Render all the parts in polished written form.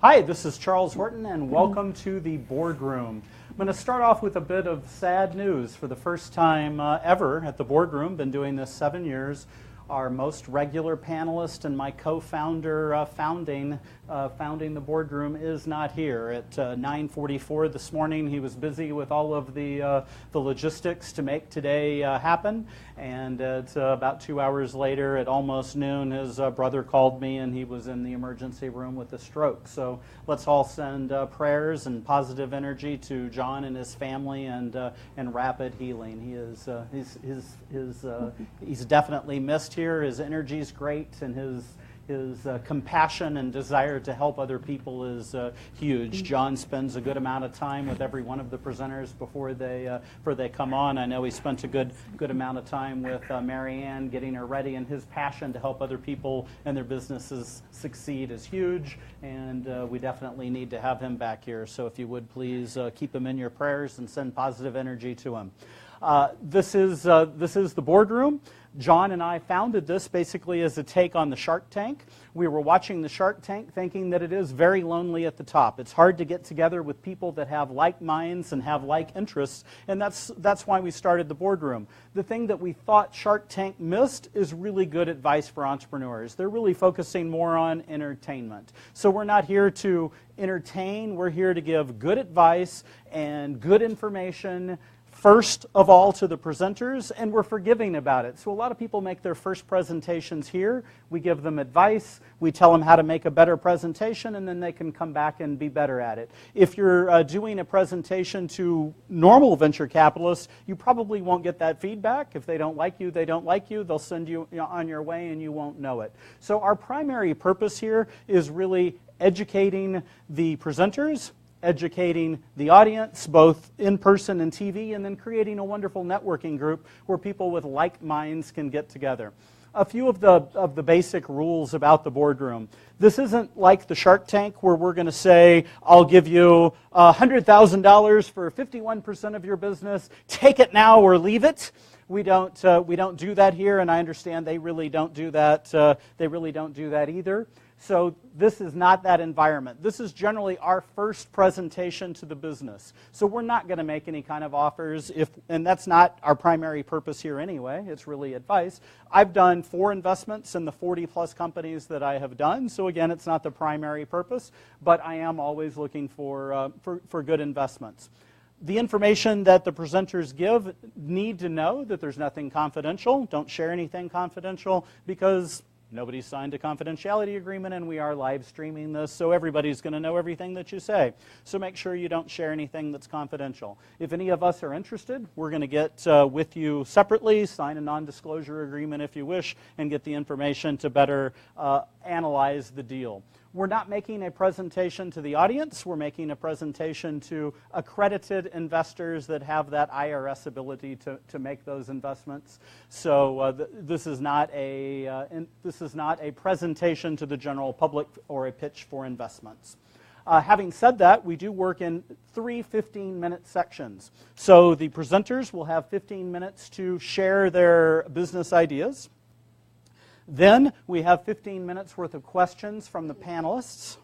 Hi, this is Charles Horton, and welcome to the BoardRoom. I'm going to start off with a bit of sad news. For the first time ever at the BoardRoom, been doing this 7 years, our most regular panelist and my co-founder founding the BoardRoom is not here. At 9:44 this morning, he was busy with all of the logistics to make today happen. And it's about 2 hours later, at almost noon, his brother called me, and he was in the emergency room with a stroke. So let's all send prayers and positive energy to John and his family, and rapid healing. He is he's definitely missed here. His energy is great, and his compassion and desire to help other people is huge. John spends a good amount of time with every one of the presenters before they come on. I know he spent a good amount of time with Mary Ann getting her ready, and his passion to help other people and their businesses succeed is huge, and we definitely need to have him back here. So if you would please keep him in your prayers and send positive energy to him. This is the BoardRoom. John and I founded this basically as a take on the Shark Tank. We were watching the Shark Tank thinking that it is very lonely at the top. It's hard to get together with people that have like minds and have like interests, and that's why we started the BoardRoom. The thing that we thought Shark Tank missed is really good advice for entrepreneurs. They're really focusing more on entertainment. So we're not here to entertain, we're here to give good advice and good information, first of all to the presenters, and we're forgiving about it. So a lot of people make their first presentations here. We give them advice, we tell them how to make a better presentation, and then they can come back and be better at it. If you're doing a presentation to normal venture capitalists, you probably won't get that feedback. If they don't like you, they don't like you. They'll send you on your way and you won't know it. So our primary purpose here is really educating the presenters, educating the audience, both in person and TV, and then creating a wonderful networking group where people with like minds can get together. A few of the basic rules about the BoardRoom. This isn't like the Shark Tank where we're going to say, I'll give you $100,000 for 51% of your business. Take it now or leave it. We don't do that here, and I understand they really don't do that. They really don't do that either. So this is not that environment. This is generally our first presentation to the business. So we're not going to make any kind of offers, and that's not our primary purpose here anyway. It's really advice. I've done 4 investments in the 40-plus companies that I have done. So again, it's not the primary purpose, but I am always looking for good investments. The information that the presenters give need to know that there's nothing confidential. Don't share anything confidential because nobody's signed a confidentiality agreement, and we are live streaming this, so everybody's going to know everything that you say. So make sure you don't share anything that's confidential. If any of us are interested, we're going to get with you separately, sign a non-disclosure agreement if you wish, and get the information to better analyze the deal. We're not making a presentation to the audience. We're making a presentation to accredited investors that have that IRS ability to make those investments. So this is not a presentation to the general public or a pitch for investments. Having said that, we do work in 3 15-minute sections. So the presenters will have 15 minutes to share their business ideas. Then we have 15 minutes worth of questions from the panelists.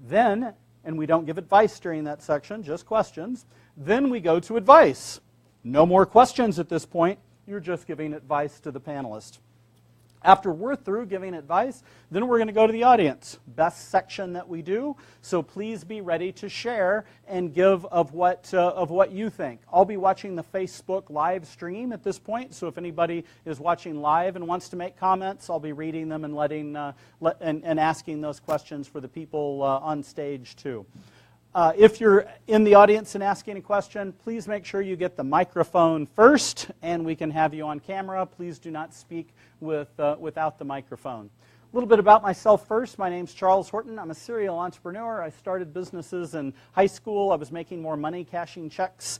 Then, and we don't give advice during that section, just questions. Then we go to advice. No more questions at this point. You're just giving advice to the panelists. After we're through giving advice, then we're going to go to the audience. Best section that we do. So please be ready to share and give of what you think. I'll be watching the Facebook live stream at this point. So if anybody is watching live and wants to make comments, I'll be reading them and asking those questions for the people on stage too. If you're in the audience and asking a question, please make sure you get the microphone first, and we can have you on camera. Please do not speak without the microphone. A little bit about myself first. My name's Charles Horton. I'm a serial entrepreneur. I started businesses in high school. I was making more money cashing checks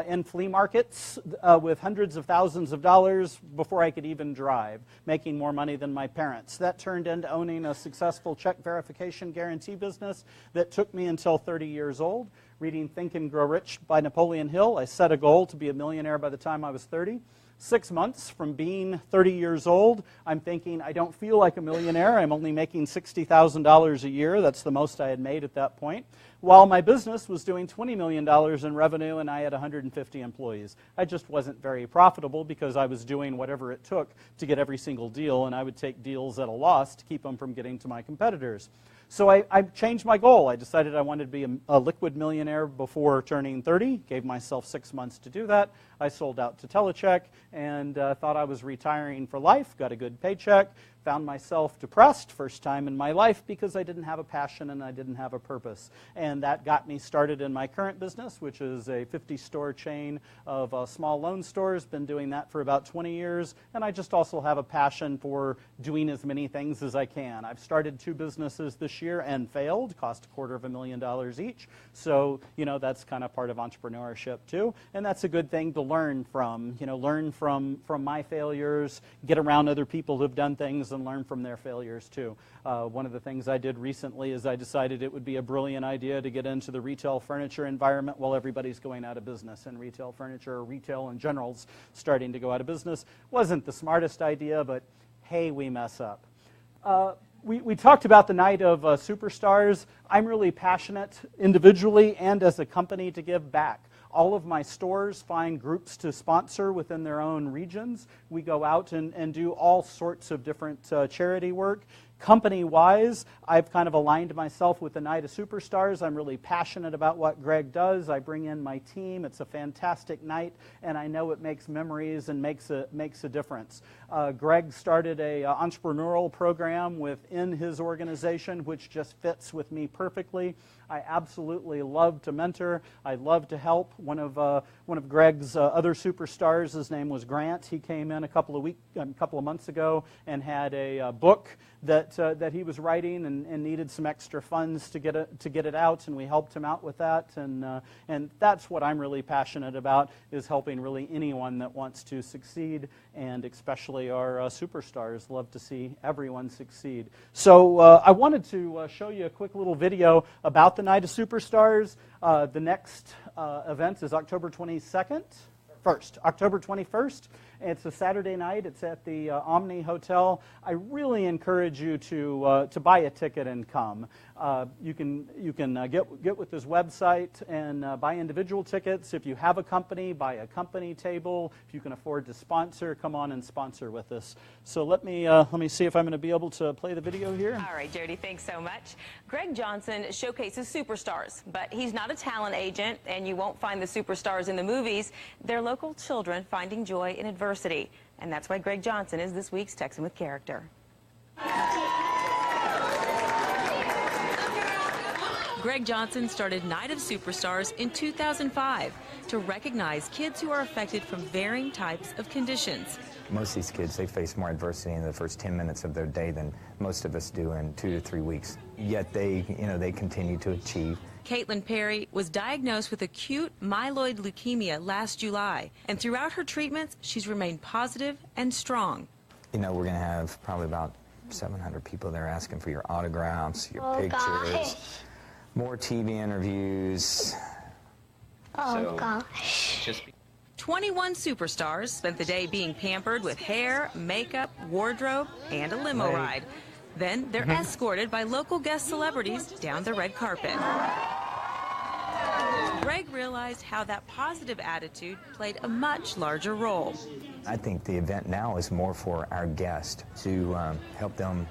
in flea markets with hundreds of thousands of dollars before I could even drive, making more money than my parents. That turned into owning a successful check verification guarantee business that took me until 30 years old. Reading Think and Grow Rich by Napoleon Hill, I set a goal to be a millionaire by the time I was 30. 6 months from being 30 years old, I'm thinking, I don't feel like a millionaire. I'm only making $60,000 a year. That's the most I had made at that point. While my business was doing $20 million in revenue and I had 150 employees. I just wasn't very profitable because I was doing whatever it took to get every single deal, and I would take deals at a loss to keep them from getting to my competitors. So I changed my goal. I decided I wanted to be a liquid millionaire before turning 30, gave myself 6 months to do that. I sold out to Telecheck and thought I was retiring for life, got a good paycheck, found myself depressed, first time in my life, because I didn't have a passion and I didn't have a purpose. And that got me started in my current business, which is a 50-store chain of small loan stores. Been doing that for about 20 years. And I just also have a passion for doing as many things as I can. I've started 2 businesses this year and failed, cost $250,000 each. So, you know, that's kind of part of entrepreneurship too. And that's a good thing to learn from. You know, learn from my failures, get around other people who've done things and learn from their failures too. One of the things I did recently is I decided it would be a brilliant idea to get into the retail furniture environment while everybody's going out of business. And retail furniture, or retail in general, is starting to go out of business. Wasn't the smartest idea, but hey, we mess up. We talked about the night of superstars. I'm really passionate individually and as a company to give back. All of my stores find groups to sponsor within their own regions. We go out and do all sorts of different charity work. Company-wise, I've kind of aligned myself with the Night of Superstars. I'm really passionate about what Greg does. I bring in my team. It's a fantastic night, and I know it makes memories and makes a difference. Greg started a entrepreneurial program within his organization, which just fits with me perfectly. I absolutely love to mentor. I love to help. One of Greg's other superstars, his name was Grant. He came in a couple of months ago and had a book that he was writing and needed some extra funds to get it out, and we helped him out with that. And that's what I'm really passionate about, is helping really anyone that wants to succeed, and especially our superstars. Love to see everyone succeed. So I wanted to show you a quick little video about the Night of Superstars. The next event is October 21st. It's a Saturday night. It's at the Omni Hotel. I really encourage you to buy a ticket and come. You can get with this website and buy individual tickets. If you have a company, buy a company table. If you can afford to sponsor, come on and sponsor with us. So let me see if I'm going to be able to play the video here. All right, Jody, thanks so much. Greg Johnson showcases superstars, but he's not a talent agent, and you won't find the superstars in the movies. They're local children finding joy in adversity. And that's why Greg Johnson is this week's Texan with Character. Greg Johnson started Night of Superstars in 2005 to recognize kids who are affected from varying types of conditions. Most of these kids, they face more adversity in the first 10 minutes of their day than most of us do in 2 to 3 weeks. Yet they continue to achieve. Caitlin Perry was diagnosed with acute myeloid leukemia last July, and throughout her treatments, she's remained positive and strong. You know, we're going to have probably about 700 people there asking for your autographs, your pictures, gosh. more TV interviews. Gosh. 21 superstars spent the day being pampered with hair, makeup, wardrobe, and a limo ride. Then they're escorted by local guest celebrities down the red carpet. Greg realized how that positive attitude played a much larger role. I think the event now is more for our guests to help them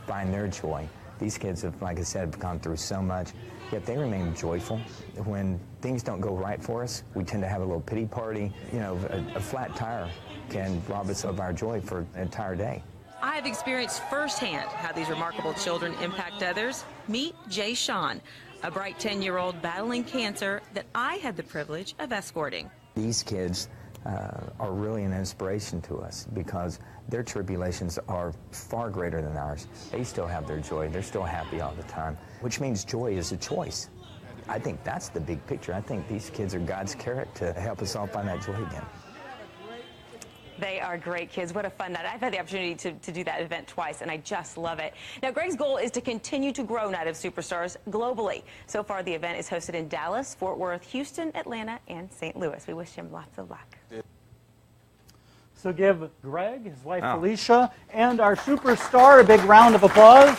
find their joy. These kids have, like I said, gone through so much, yet they remain joyful. When things don't go right for us, we tend to have a little pity party. You know, a flat tire can rob us of our joy for an entire day. I've experienced firsthand how these remarkable children impact others. Meet Jay Sean, a bright 10-year-old battling cancer that I had the privilege of escorting. These kids are really an inspiration to us because their tribulations are far greater than ours. They still have their joy. They're still happy all the time, which means joy is a choice. I think that's the big picture. I think these kids are God's carrot to help us all find that joy again. They are great kids. What a fun night. I've had the opportunity to do that event twice, and I just love it. Now, Greg's goal is to continue to grow Night of Superstars globally. So far, the event is hosted in Dallas, Fort Worth, Houston, Atlanta, and St. Louis. We wish him lots of luck. So give Greg, his wife Oh. Felicia, and our superstar a big round of applause.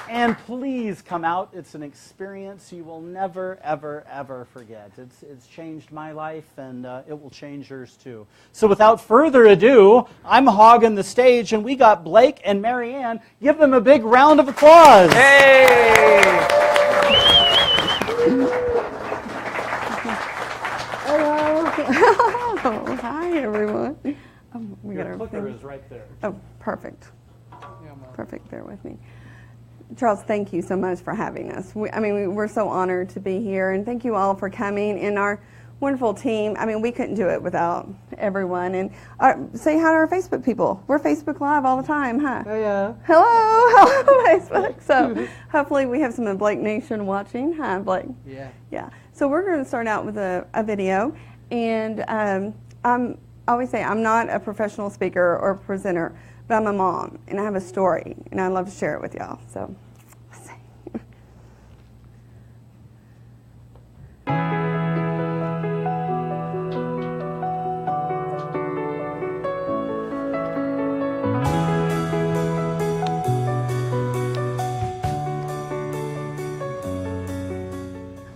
And please come out. It's an experience you will never, ever, ever forget. It's changed my life, and it will change yours too. So without further ado, I'm hogging the stage, and we got Blake and Marianne. Give them a big round of applause. Hey! Hello. Hi, everyone. We Your got our clicker thing. is right there. Oh, perfect. Perfect. Bear with me. Charles, thank you so much for having us. We're so honored to be here, and thank you all for coming. And our wonderful team. We couldn't do it without everyone. And say hi to our Facebook people. We're Facebook Live all the time, huh? Oh, yeah. Hello, Facebook. So hopefully we have some of Blake Nation watching. Hi, Blake. Yeah. Yeah. So we're going to start out with a video, and I always say I'm not a professional speaker or presenter, but I'm a mom, and I have a story, and I'd love to share it with y'all. So, let's see.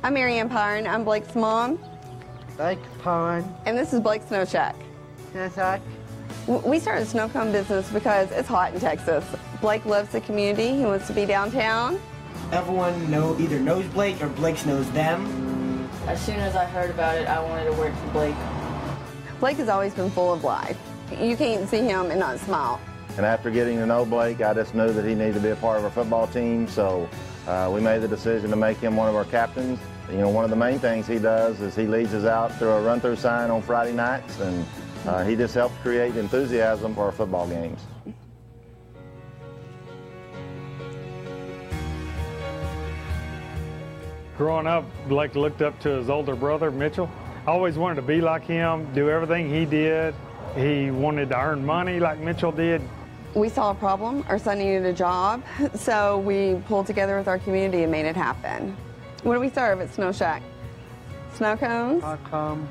I'm Marianne Pine. I'm Blake's mom, Like pond. and this is Blake's Snow Shack. That's like. We started a snow cone business because it's hot in Texas. Blake loves the community. He wants to be downtown. Everyone either knows Blake or Blake knows them. As soon as I heard about it, I wanted to work for Blake. Blake has always been full of life. You can't see him and not smile. And after getting to know Blake, I just knew that he needed to be a part of our football team, so we made the decision to make him one of our captains. You know, one of the main things he does is he leads us out through a run-through sign on Friday nights, and he just helps create enthusiasm for our football games. Growing up, Blake looked up to his older brother, Mitchell. I always wanted to be like him, do everything he did. He wanted to earn money like Mitchell did. We saw a problem. Our son needed a job, so we pulled together with our community and made it happen. What do we serve at Snow Shack? Snow cones, How come?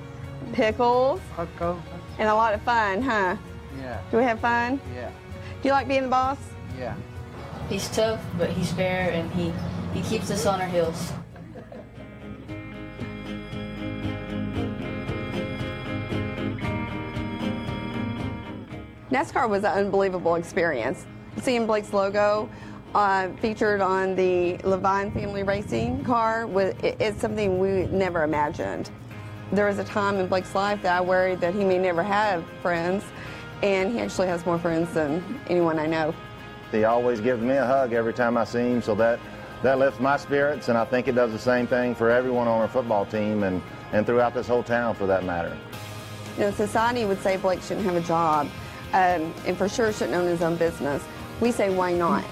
pickles, How come? and a lot of fun, huh? Yeah. Do we have fun? Yeah. Do you like being the boss? Yeah. He's tough, but he's fair, and he keeps us on our heels. NASCAR was an unbelievable experience. Seeing Blake's logo featured on the Levine family racing car, it's something we never imagined. There was a time in Blake's life that I worried that he may never have friends, and he actually has more friends than anyone I know. He always gives me a hug every time I see him, so that lifts my spirits, and I think it does the same thing for everyone on our football team and throughout this whole town for that matter. You know, society would say Blake shouldn't have a job, and for sure shouldn't own his own business. We say, why not?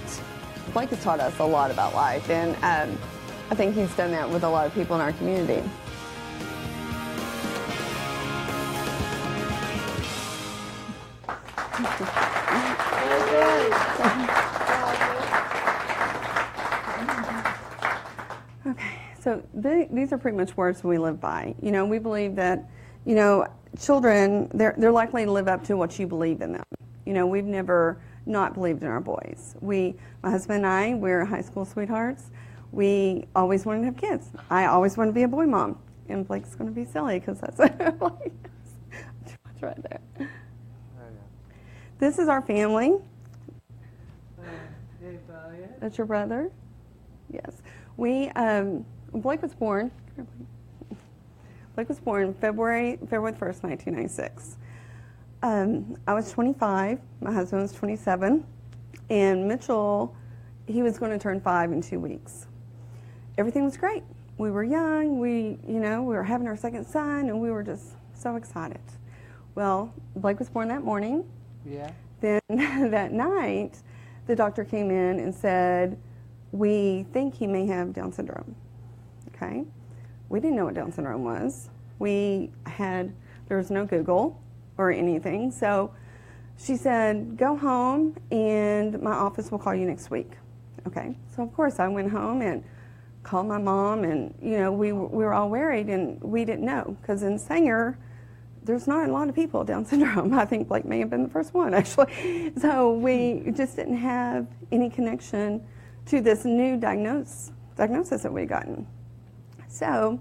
Blake has taught us a lot about life, and I think he's done that with a lot of people in our community. Okay, so these are pretty much words we live by. You know, we believe that, you know, children, they're likely to live up to what you believe in them. You know, we've never not believed in our boys. My husband and I, we're high school sweethearts. We always wanted to have kids. I always wanted to be a boy mom. And Blake's going to be silly because that's like, too much right there. This is our family. That's your brother? Yes. Blake was born February 1st, 1996. I was 25, my husband was 27, and Mitchell, he was going to turn 5 in 2 weeks. Everything was great. We were young, we were having our second son, and we were just so excited. Well, Blake was born that morning. Yeah. Then that night, the doctor came in and said, we think he may have Down syndrome. Okay? We didn't know what Down syndrome was. There was no Google or anything. So she said, go home and my office will call you next week. Okay? So of course I went home and called my mom, and we were all worried, and we didn't know, because in Sanger there's not a lot of people with Down syndrome. I think Blake may have been the first one, actually. So we just didn't have any connection to this new diagnosis that we'd gotten. So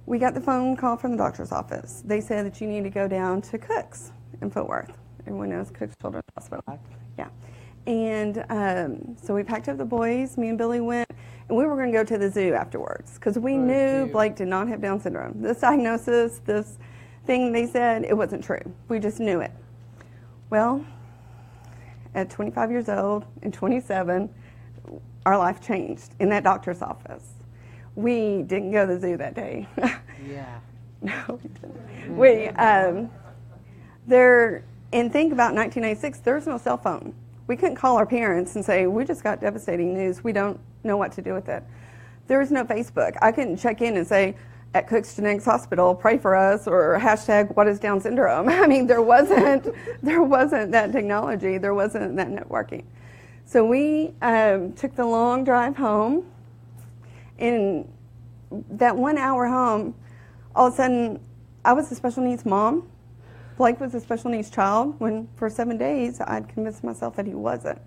we got the phone call from the doctor's office. They said that you need to go down to Cook's in Fort Worth. Everyone knows Cook's Children's Hospital. Yeah. And so we packed up the boys. Me and Billy went, and we were going to go to the zoo afterwards, because we knew Blake did not have Down syndrome. This diagnosis, this thing they said, it wasn't true. We just knew it. Well, at 25 years old and 27, our life changed in that doctor's office. We didn't go to the zoo that day. Yeah. No, we didn't. And think about 1996, there was no cell phone. We couldn't call our parents and say, we just got devastating news. We don't know what to do with it. There was no Facebook. I couldn't check in and say, at Cook's Genetics Hospital, pray for us, or hashtag what is Down syndrome. I mean, there wasn't that technology. There wasn't that networking. So we took the long drive home. In that 1 hour home, all of a sudden, I was a special needs mom. Blake was a special needs child, when for 7 days I'd convinced myself that he wasn't.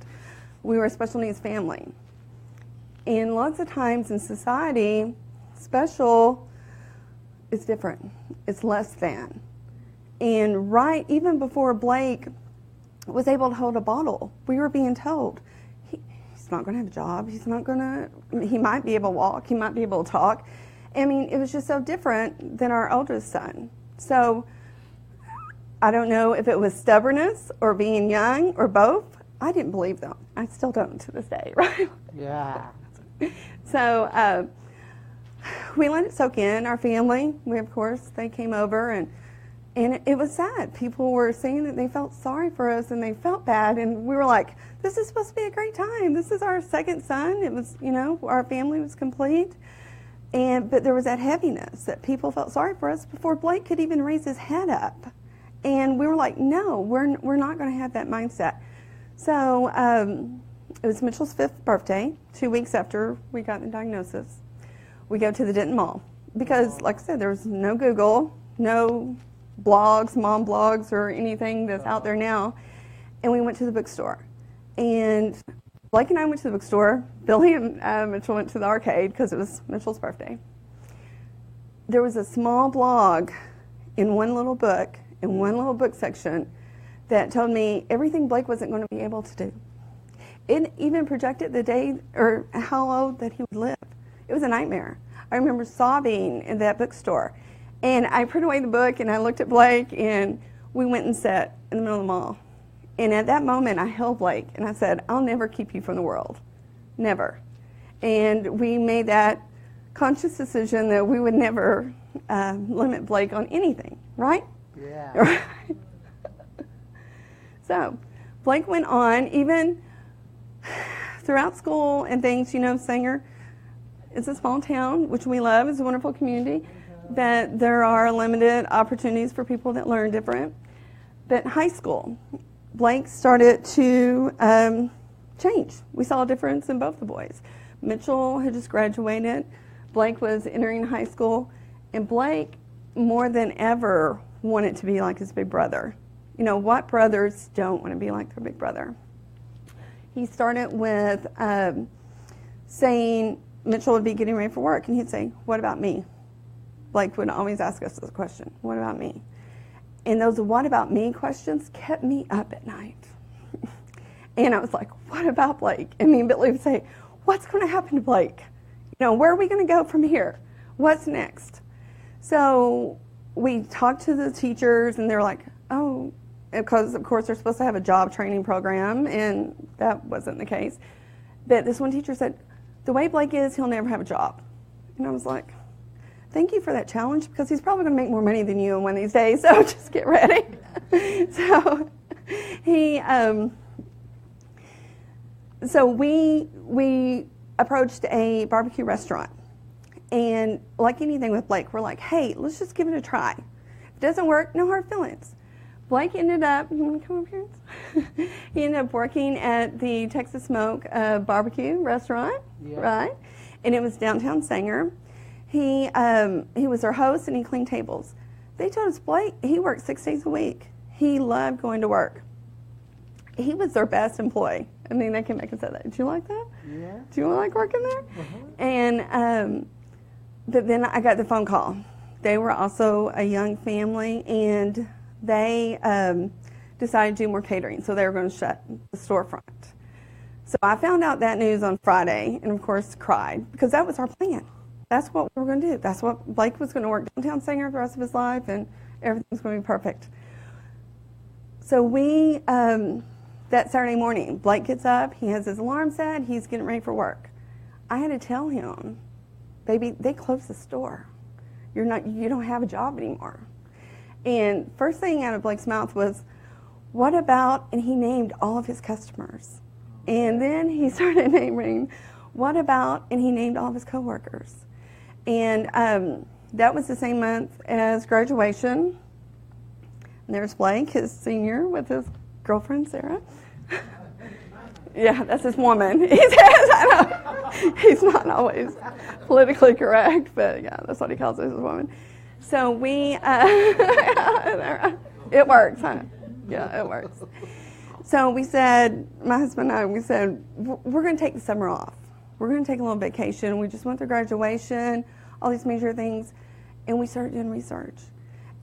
We were a special needs family. And lots of times in society, special is different. It's less than. And even before Blake was able to hold a bottle, we were being told, he's not going to have a job. He might be able to walk. He might be able to talk. I mean, it was just so different than our oldest son. So I don't know if it was stubbornness or being young or both. I didn't believe them. I still don't to this day, right? Yeah. So we let it soak in, our family. They came over, and it was sad. People were saying that they felt sorry for us and they felt bad, and we were like, this is supposed to be a great time. This is our second son. It was, our family was complete. But there was that heaviness that people felt sorry for us before Blake could even raise his head up. And we were like, no, we're not going to have that mindset. So it was Mitchell's 5th birthday, 2 weeks after we got the diagnosis. We go to the Denton Mall because, like I said, there was no Google, no blogs, mom blogs, or anything that's out there now. And we went to the bookstore. And Blake and I went to the bookstore. Billy and Mitchell went to the arcade because it was Mitchell's birthday. There was a small blog in one little book, in one little book section, that told me everything Blake wasn't going to be able to do. It even projected the day or how old that he would live. It was a nightmare. I remember sobbing in that bookstore. And I put away the book and I looked at Blake, and we went and sat in the middle of the mall. And at that moment, I held Blake and I said, I'll never keep you from the world. Never. And we made that conscious decision that we would never limit Blake on anything, right? Yeah. Right. So Blake went on, even throughout school and things, Sanger is a small town, which we love. It's a wonderful community. But there are limited opportunities for people that learn different. But high school, Blake started to change. We saw a difference in both the boys. Mitchell had just graduated. Blake was entering high school. And Blake, more than ever, wanted to be like his big brother. What brothers don't want to be like their big brother? He started with saying, Mitchell would be getting ready for work, and he'd say, what about me? Blake would always ask us this question, what about me? And those what about me questions kept me up at night. And I was like, what about Blake? And me and Billy would say, what's going to happen to Blake? Where are we going to go from here? What's next? So we talked to the teachers, and they're like, oh, because of course they're supposed to have a job training program, and that wasn't the case. But this one teacher said, the way Blake is, he'll never have a job. And I was like, thank you for that challenge, because he's probably going to make more money than you in one of these days, so just get ready. So we approached a barbecue restaurant, and like anything with Blake, we're like, hey, let's just give it a try. If it doesn't work, no hard feelings. Blake ended up, you want to come up here? He ended up working at the Texas Smoke barbecue restaurant, right? and it was downtown Sanger. He was our host, and he cleaned tables. They told us Blake, he worked 6 days a week. He loved going to work. He was their best employee. I mean, they came back and said that. Did you like that? Yeah. Do you like working there? And but then I got the phone call. They were also a young family, and they decided to do more catering, so they were going to shut the storefront. So I found out that news on Friday, and of course cried, because that was our plan. That's what we were going to do. That's what Blake was going to work downtown Sanger the rest of his life, and everything was going to be perfect. So we, that Saturday morning, Blake gets up, he has his alarm set, he's getting ready for work. I had to tell him, baby, they closed the store. You don't have a job anymore. And first thing out of Blake's mouth was, what about, and he named all of his customers. And then he started naming, what about, and he named all of his coworkers. And that was the same month as graduation. And there's Blake, his senior, with his girlfriend, Sarah. Yeah, that's his woman. He says, I know. He's not always politically correct, but yeah, that's what he calls his woman. So we, it works, huh? Yeah, it works. So we said, my husband and I, we said, we're going to take the summer off. We're going to take a little vacation. We just went through graduation, all these major things, and we started doing research.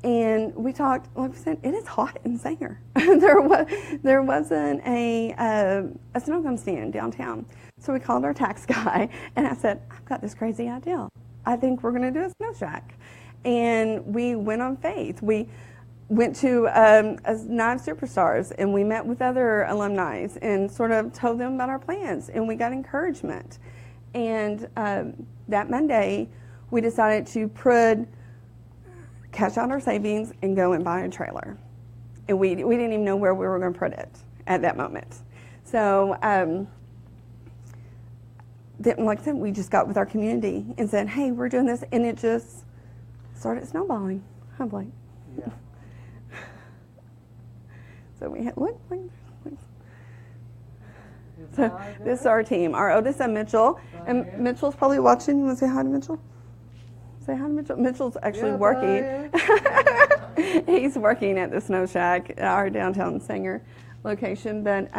And we talked, like we said, it is hot in Sanger. there wasn't a snow cone stand downtown. So we called our tax guy, and I said, I've got this crazy idea. I think we're going to do a snow shack. And we went on faith. We went to Nine Superstars, and we met with other alumni and sort of told them about our plans, and we got encouragement. And that Monday, we decided to cash out our savings and go and buy a trailer. And we didn't even know where we were going to put it at that moment. So then, like I said, we just got with our community and said, hey, we're doing this, and it just started snowballing. Huh, Blake? Yeah. So we had, look. So this is our team. Our oldest son, Mitchell. And Mitchell's probably watching. You want to say hi to Mitchell? Say hi to Mitchell. Mitchell's actually working. He's working at the Snow Shack, our downtown Sanger location. But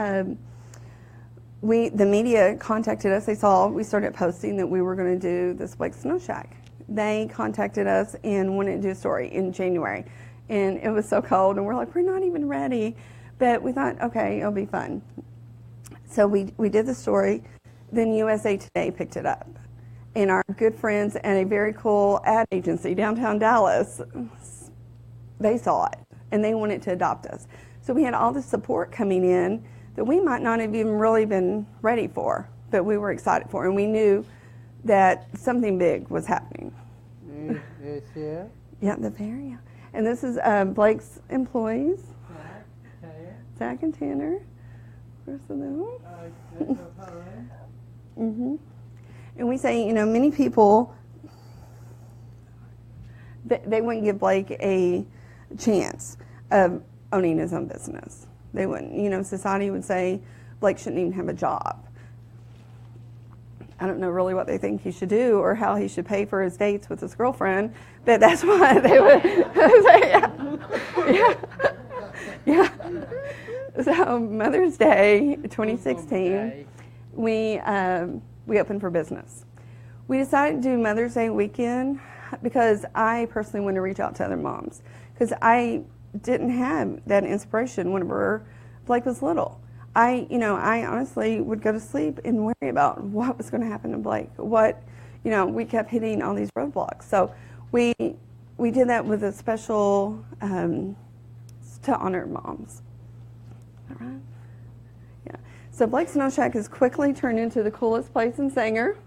the media contacted us. They saw we started posting that we were going to do this Blake Snow Shack. They contacted us and wanted to do a story in January. And it was so cold, and we're like, we're not even ready. But we thought, okay, it'll be fun. So we did the story. Then USA Today picked it up. And our good friends at a very cool ad agency downtown Dallas, they saw it, and they wanted to adopt us. So we had all this support coming in that we might not have even really been ready for, but we were excited for, and we knew that something big was happening. It's here. Yeah, the fair, yeah. And this is Blake's employees, Zach and Tanner. Rest of them. Mm-hmm. And we say, many people, they wouldn't give Blake a chance of owning his own business. They wouldn't. Society would say Blake shouldn't even have a job. I don't know really what they think he should do or how he should pay for his dates with his girlfriend, but that's what they would say. Yeah. So Mother's Day 2016, we opened for business. We decided to do Mother's Day weekend because I personally wanted to reach out to other moms, because I didn't have that inspiration whenever Blake was little. I honestly would go to sleep and worry about what was going to happen to Blake. We kept hitting all these roadblocks. So we did that with a special to honor moms. All right. Yeah. So Blake Snow Shack has quickly turned into the coolest place in Sanger.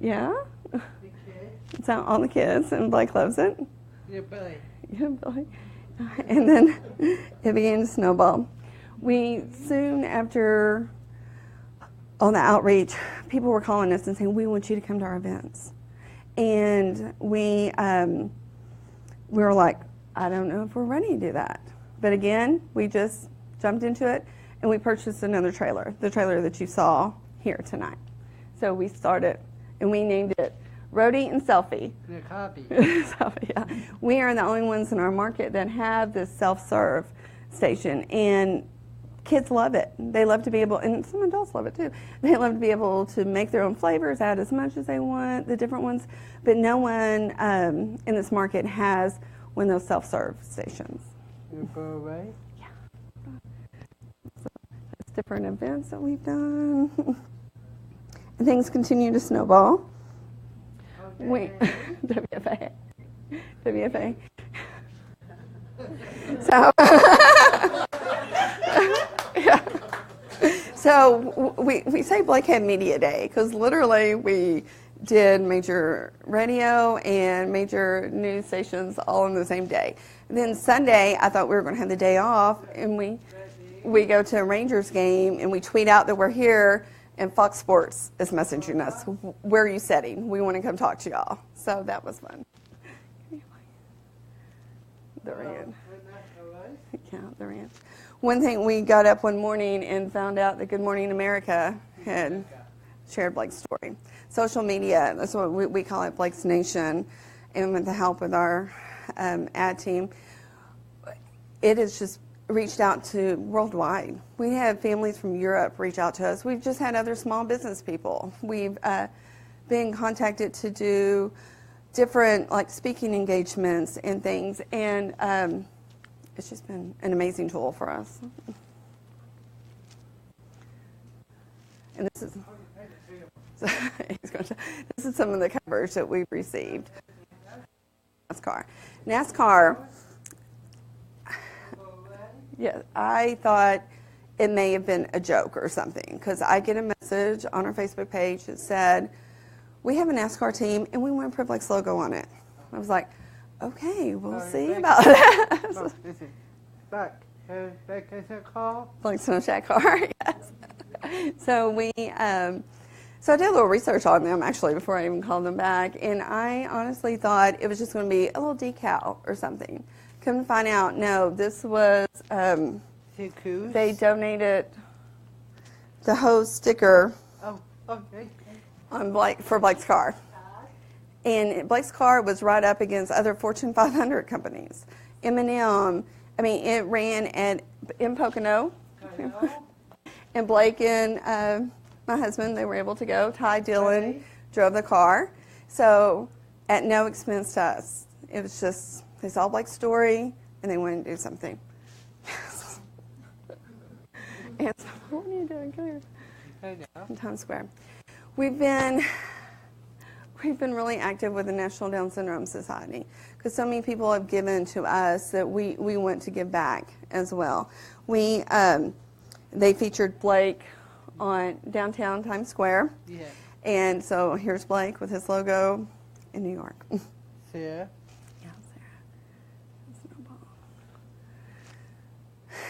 Yeah. It's out all the kids, and Blake loves it. Yeah, Billy. Yeah, Billy. And then it began to snowball. We soon after all the outreach, people were calling us and saying, we want you to come to our events. And we were like, I don't know if we're ready to do that. But again, we just jumped into it, and we purchased another trailer, the trailer that you saw here tonight. So we started, and we named it Roadie and Selfie. The copy. Selfie, yeah. We are the only ones in our market that have this self-serve station, and kids love it. They love to be able, and some adults love it too. They love to be able to make their own flavors, add as much as they want, the different ones. But no one in this market has one of those self-serve stations. You go away? Yeah. So there's different events that we've done. And things continue to snowball. Okay. WFA. So, yeah. So we say Blake had Media Day because literally we did major radio and major news stations all on the same day. And then Sunday, I thought we were going to have the day off, and we go to a Rangers game and we tweet out that we're here. And Fox Sports is messaging us, where are you sitting? We want to come talk to y'all. So that was fun. They're in. Yeah, they're in. One thing, we got up one morning and found out that Good Morning America had shared Blake's story. Social media, that's what we call it, Blake's Nation. And with the help of our ad team, it has just reached out to worldwide. We have families from Europe reach out to us. We've just had other small business people. We've been contacted to do different like speaking engagements and things, and it's just been an amazing tool for us. And this is some of the coverage that we've received. NASCAR. Yeah, I thought it may have been a joke or something because I get a message on our Facebook page that said, we have a NASCAR team and we want to put Blake's logo on it. I was like, okay, we'll see about that. Back is a call? Blake's Snow Shack car, yes. So so I did a little research on them actually before I even called them back, and I honestly thought it was just going to be a little decal or something. Come to find out, no, this was, they donated the hose sticker on for Blake's car. And Blake's car was right up against other Fortune 500 companies. M&M, I mean, it ran in Pocono. And Blake and my husband, they were able to go. Ty Dillon drove the car. So at no expense to us. It was just, they saw Blake's story, and they wanted to do something. And so, what are you doing? Come here. In Times Square. We've been really active with the National Down Syndrome Society because so many people have given to us that we want to give back as well. They featured Blake on downtown Times Square. Yeah. And so here's Blake with his logo in New York. Sarah.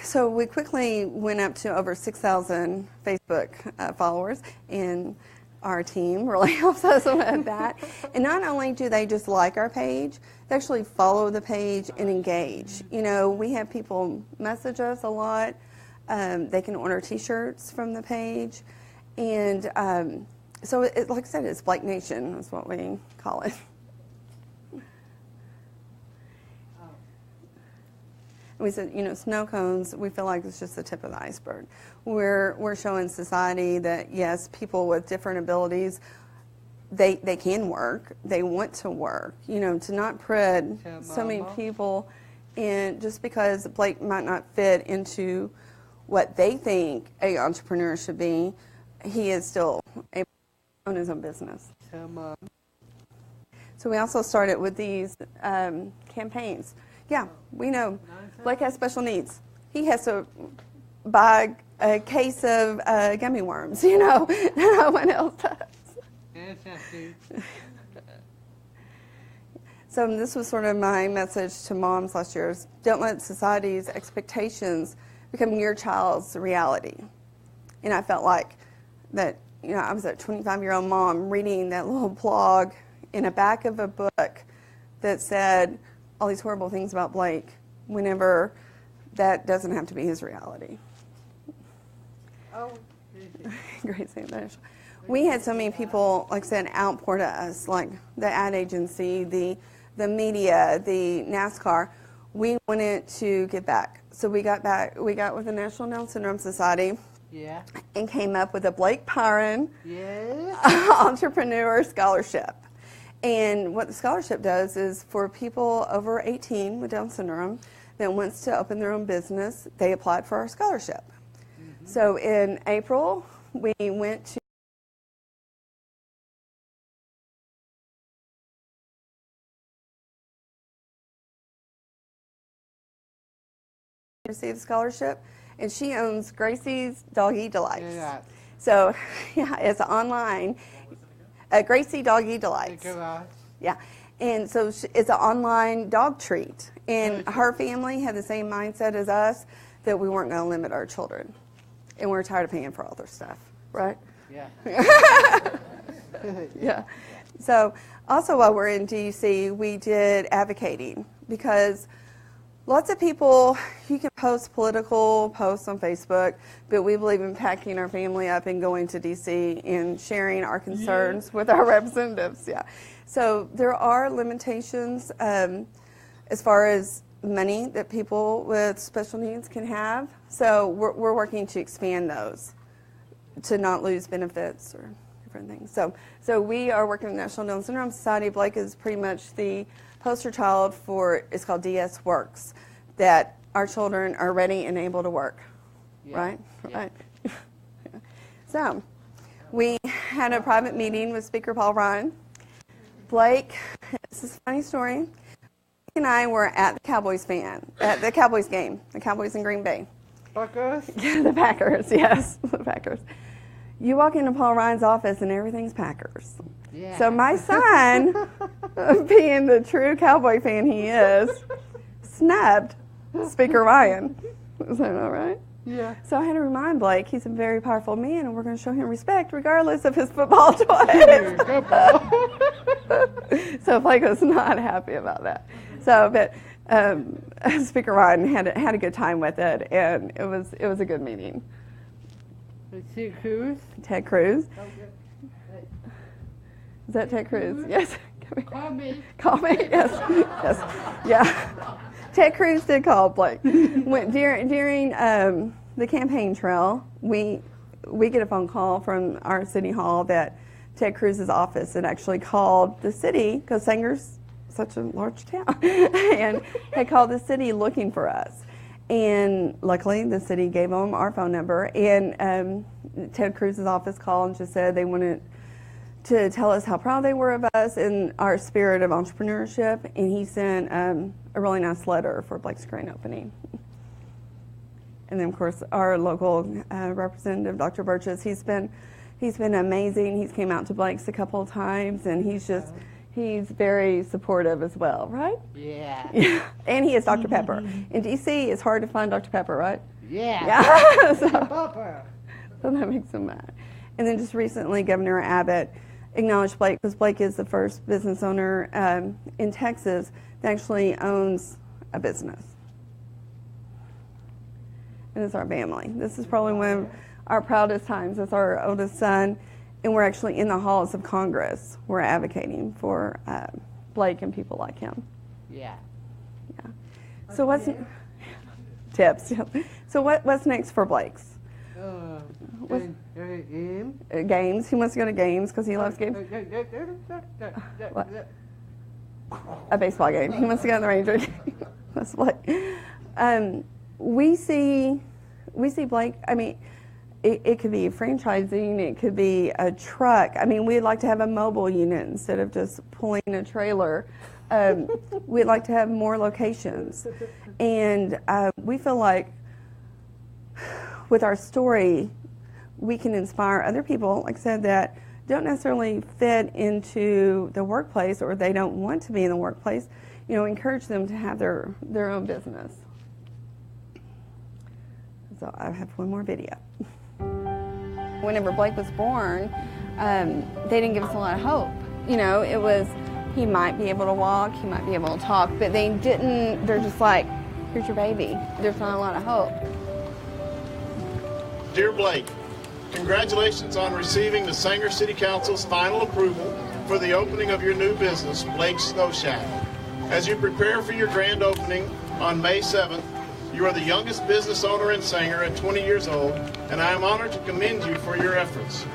So we quickly went up to over 6,000 Facebook followers, and our team really helps us with that. And not only do they just like our page, they actually follow the page and engage. You know, we have people message us a lot. They can order T-shirts from the page. And so, like I said, it's Blake Nation is what we call it. We said, you know, snow cones, we feel like it's just the tip of the iceberg. We're showing society that, yes, people with different abilities, they can work. They want to work. You know, to not put so many people in just because Blake might not fit into what they think an entrepreneur should be, he is still able to own his own business. So we also started with these campaigns. Yeah, we know Blake has special needs. He has to buy a case of gummy worms, you know, no one else does. So this was sort of my message to moms last year is don't let society's expectations become your child's reality. And I felt like that, you know, I was a 25-year-old mom reading that little blog in the back of a book that said all these horrible things about Blake whenever that doesn't have to be his reality. Gracie International. We had so many people, like I said, outpour to us, like the ad agency, the media, the NASCAR. We wanted to give back. So we got with the National Down Syndrome Society. Yeah. And came up with a Blake Pyron Yes. Entrepreneur Scholarship. And what the scholarship does is for people over 18 with Down syndrome that wants to open their own business, they applied for our scholarship. Mm-hmm. So in April, we went to receive the scholarship, and she owns Gracie's Doggy Delights. Yeah. So, yeah, it's online. Gracie Doggy Delights. Yeah, and so it's an online dog treat. And her family had the same mindset as us that we weren't going to limit our children, and we're tired of paying for all their stuff, right? Yeah. Yeah. So, also while we're in DC, we did advocating because lots of people, you can post political posts on Facebook, but we believe in packing our family up and going to D.C. and sharing our concerns with our representatives. Yeah. So there are limitations as far as money that people with special needs can have. So we're working to expand those to not lose benefits or different things. So we are working with the National Down Syndrome Society. Blake is pretty much the poster child for, it's called DS Works, that our children are ready and able to work, right? Yeah. Right. So we had a private meeting with Speaker Paul Ryan. Blake, this is a funny story. Blake and I were at the Cowboys game, the Cowboys in Green Bay. Packers? The Packers, yes, the Packers. You walk into Paul Ryan's office and everything's Packers. Yeah. So my son, being the true Cowboy fan he is, snubbed Speaker Ryan. Is that all right? Yeah. So I had to remind Blake he's a very powerful man and we're going to show him respect regardless of his football choice. So Blake was not happy about that. So, but Speaker Ryan had a good time with it, and it was a good meeting. Ted Cruz? Ted Cruz. Okay. Is that Ted Cruz? Yes. Call me. Call me. Yes. Yes. Yeah. Ted Cruz did call Blake. During the campaign trail, we get a phone call from our city hall that Ted Cruz's office had actually called the city, because Sanger's such a large town, and had called the city looking for us. And luckily, the city gave them our phone number, and Ted Cruz's office called and just said they wanted to tell us how proud they were of us and our spirit of entrepreneurship, and he sent a really nice letter for Blake's grand opening. And then, of course, our local representative, Dr. Burgess, he's been amazing. He's came out to Blake's a couple of times, and he's very supportive as well, right? Yeah. Yeah. And he is Dr. Pepper. In D.C., it's hard to find Dr. Pepper, right? Yeah. Yeah. So that makes him mad. And then just recently, Governor Abbott acknowledged Blake, because Blake is the first business owner in Texas that actually owns a business. And it's our family. This is probably one of our proudest times. It's our oldest son, and we're actually in the halls of Congress. We're advocating for Blake and people like him. Yeah. Yeah. So what's tips? So what's next for Blake's? Games. He wants to go to games because he loves games. What? A baseball game. He wants to go to the Ranger game. That's Blake. We see Blake. I mean, it could be franchising. It could be a truck. I mean, we'd like to have a mobile unit instead of just pulling a trailer. We'd like to have more locations, and we feel like with our story, we can inspire other people, like I said, that don't necessarily fit into the workplace or they don't want to be in the workplace, encourage them to have their own business. So I have one more video. Whenever Blake was born, they didn't give us a lot of hope. It was, he might be able to walk, he might be able to talk, but they're just like, here's your baby. There's not a lot of hope. Dear Blake, Congratulations on receiving the Sanger City Council's final approval for the opening of your new business, Blake's Snow Shack. As you prepare for your grand opening on May 7th, you are the youngest business owner in Sanger at 20 years old, and I am honored to commend you for your efforts.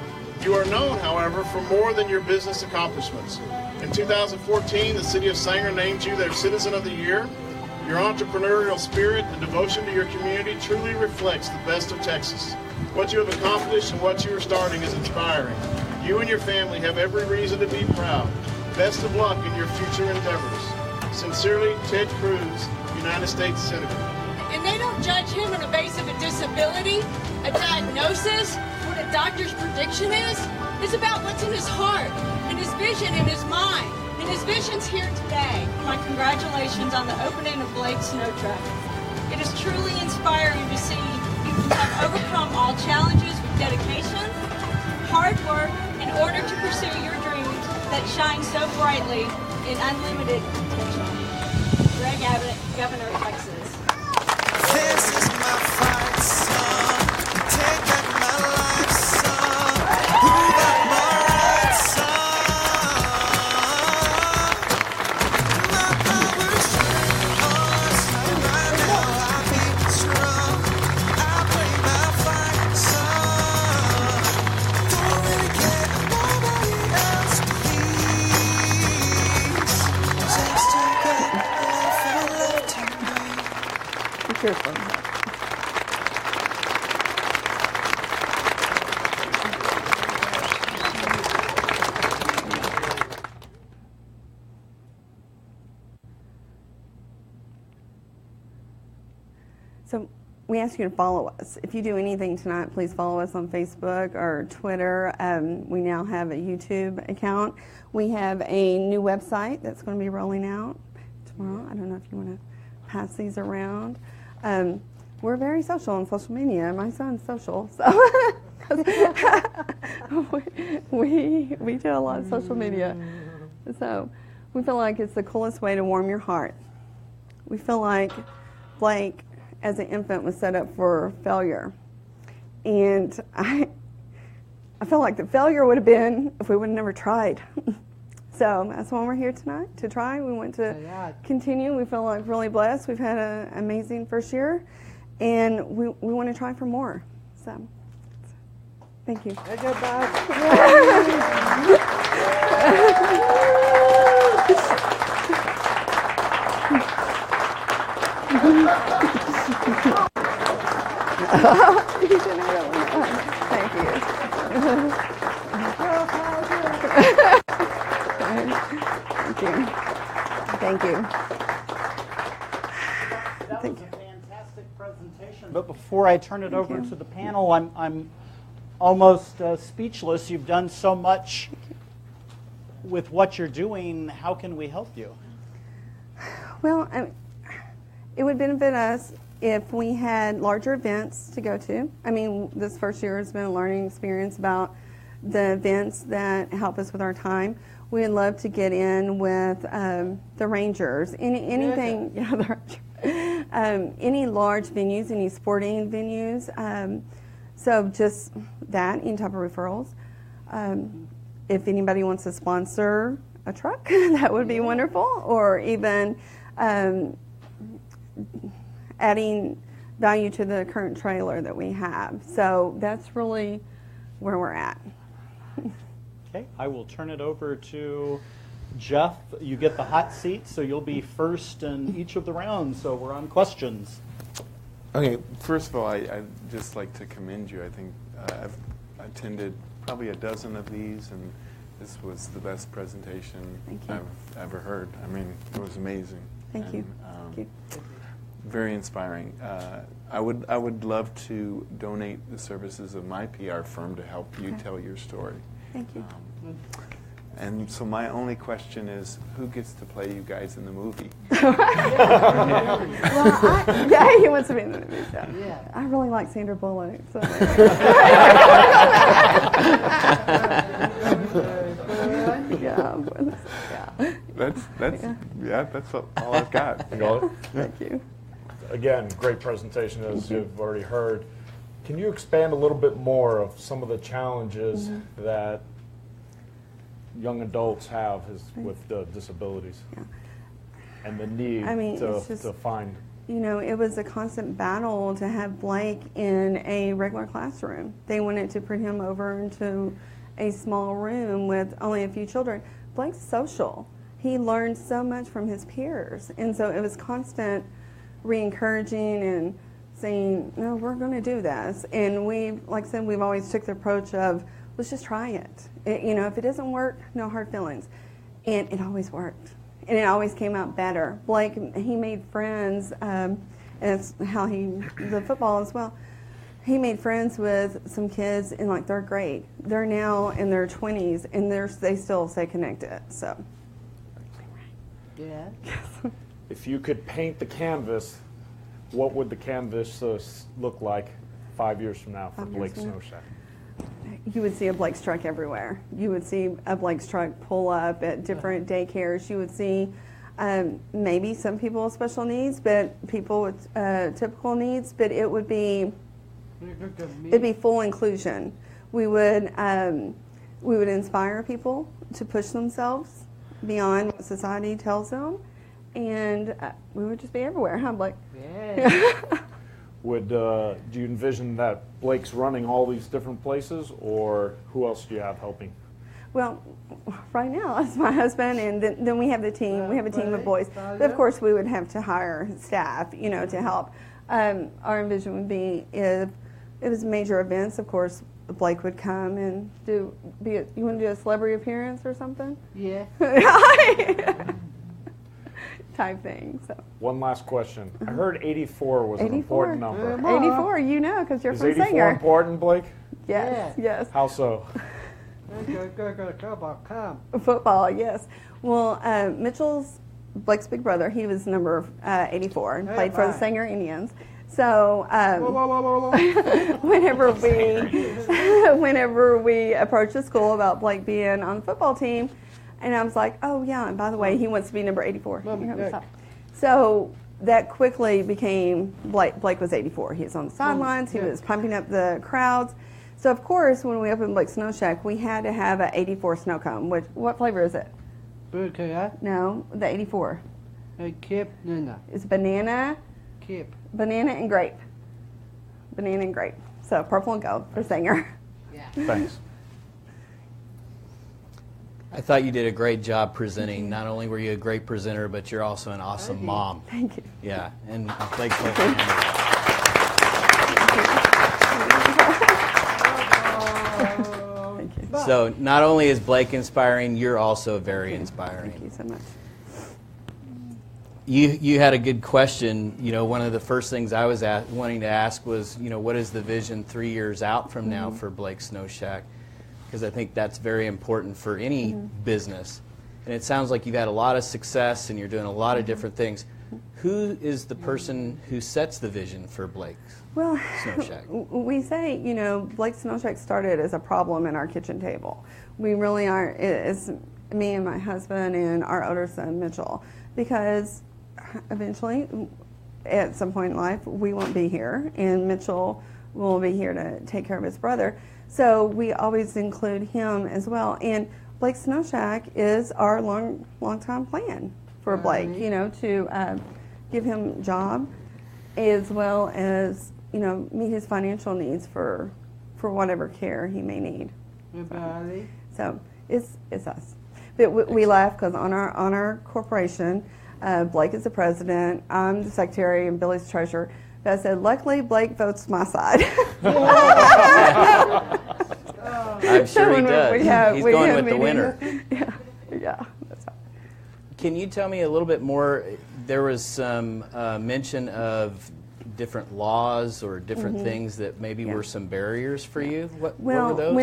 You are known, however, for more than your business accomplishments. In 2014, the City of Sanger named you their Citizen of the Year. Your entrepreneurial spirit and devotion to your community truly reflects the best of Texas. What you have accomplished and what you are starting is inspiring. You and your family have every reason to be proud. Best of luck in your future endeavors. Sincerely, Ted Cruz, United States Senator. And they don't judge him on the basis of a disability, a diagnosis, what a doctor's prediction is. It's about what's in his heart and his vision in his mind. And his vision's here today. My congratulations on the opening of Blake's Snow Truck. It is truly inspiring to see you have overcome all challenges with dedication, hard work, in order to pursue your dreams that shine so brightly in unlimited potential. Greg Abbott, Governor of Texas. This is my fight song. Take back my life song. Prove out my right song. My power's yours. Right now I feel strong. I play my fight song. Don't really care if nobody else believes. Just take back the life I left to me. Be careful. So we ask you to follow us. If you do anything tonight, please follow us on Facebook or Twitter. We now have a YouTube account. We have a new website that's going to be rolling out tomorrow. I don't know if you want to pass these around. We're very social on social media. My son's social, so we do a lot of social media. So we feel like it's the coolest way to warm your heart. We feel like Blake, as an infant, was set up for failure. And I feel like the failure would have been if we would have never tried. So that's why we're here tonight, to try. We want to continue. We feel like really blessed. We've had an amazing first year, and we want to try for more. So thank you. Good job, Bob. Thank you. Thank you. That was a fantastic presentation. But before I turn it over to the panel, I'm almost speechless. You've done so much with what you're doing. How can we help you? Well, it would benefit us if we had larger events to go to. I mean, this first year has been a learning experience about the events that help us with our time. We'd love to get in with the Rangers, anything, any large venues, any sporting venues. So just that, any type of referrals. If anybody wants to sponsor a truck, that would be wonderful, or even adding value to the current trailer that we have. So that's really where we're at. Okay, I will turn it over to Jeff. You get the hot seat, so you'll be first in each of the rounds. So we're on questions. Okay, first of all, I'd just like to commend you. I think I've attended probably a dozen of these, and this was the best presentation I've ever heard. I mean, it was amazing. Thank you. Very inspiring. I would love to donate the services of my PR firm to help you tell your story. Thank you. And so my only question is, who gets to play you guys in the movie? Well, he wants to be in the movie. So. Yeah. I really like Sandra Bullock. So. That's all I've got. Thank you. Again, great presentation, as you've already heard. Can you expand a little bit more of some of the challenges that young adults have with disabilities and the need to find? You know, it was a constant battle to have Blake in a regular classroom. They wanted to put him over into a small room with only a few children. Blake's social. He learned so much from his peers. And so it was constant re-encouraging and saying, no, we're going to do this. And we, like I said, we've always took the approach of, let's just try it. You know, if it doesn't work, no hard feelings. And it always worked. And it always came out better. Blake, he made friends, and it's how the football as well. He made friends with some kids in like 3rd grade. They're now in their 20s, and they still stay connected. So, Yeah. If you could paint the canvas, what would the canvas look like 5 years from now for Blake Snowshack? You would see a Blake's truck everywhere. You would see a Blake's truck pull up at different daycares. You would see maybe some people with special needs, but people with typical needs. But it would be it'd be full inclusion. We would inspire people to push themselves beyond what society tells them, and we would just be everywhere, huh, Blake? Yeah. Do you envision that Blake's running all these different places, or who else do you have helping? Well, right now it's my husband, and then we have the team. We have a team of boys, but of course we would have to hire staff, you know, to help. Our envision would be if it was major events, of course, Blake would come and you want to do a celebrity appearance or something? Yeah. Type thing. So. One last question. I heard 84 was an important number. 84, you know, because you're Is from 84 Singer. important, Blake? Yes, yes. How so? Football, yes. Well, Blake's big brother, he was number 84 and played for the Sanger Indians. So whenever we approached the school about Blake being on the football team, and I was like, oh yeah, and by the way, he wants to be number 84. So that quickly became Blake was 84. He was on the sidelines. He was pumping up the crowds. So of course, when we opened Blake's Snow Shack, we had to have an 84 snow cone. What flavor is it? No, the 84. Kip, no. It's banana. Kip. Banana and grape. Banana and grape. So purple and gold for Sanger. Yeah. Thanks. I thought you did a great job presenting. Not only were you a great presenter, but you're also an awesome mom. Thank you. Yeah, and Blake's whole family. Thank you. So not only is Blake inspiring, you're also very inspiring. Thank you so much. You had a good question. You know, one of the first things I was wanting to ask was, you know, what is the vision 3 years out from now for Blake Snow Shack? Because I think that's very important for any business. And it sounds like you've had a lot of success and you're doing a lot of different things. Who is the person who sets the vision for Blake's Snow Shack? We say, you know, Blake's Snow Shack started as a problem in our kitchen table. We really are, it's me and my husband and our older son, Mitchell, because eventually, at some point in life, we won't be here, and Mitchell will be here to take care of his brother. So we always include him as well. And Blake's Snow Shack is our long-time plan for Blake, you know, to give him a job as well as, you know, meet his financial needs for whatever care he may need. So it's us. But we laugh because on our corporation, Blake is the president, I'm the secretary, and Billy's the treasurer. But I said, luckily, Blake votes my side. I'm sure he does. He's going with the winner. Yeah. That's right. Can you tell me a little bit more? There was some mention of different laws or different things that maybe were some barriers for you. What were those?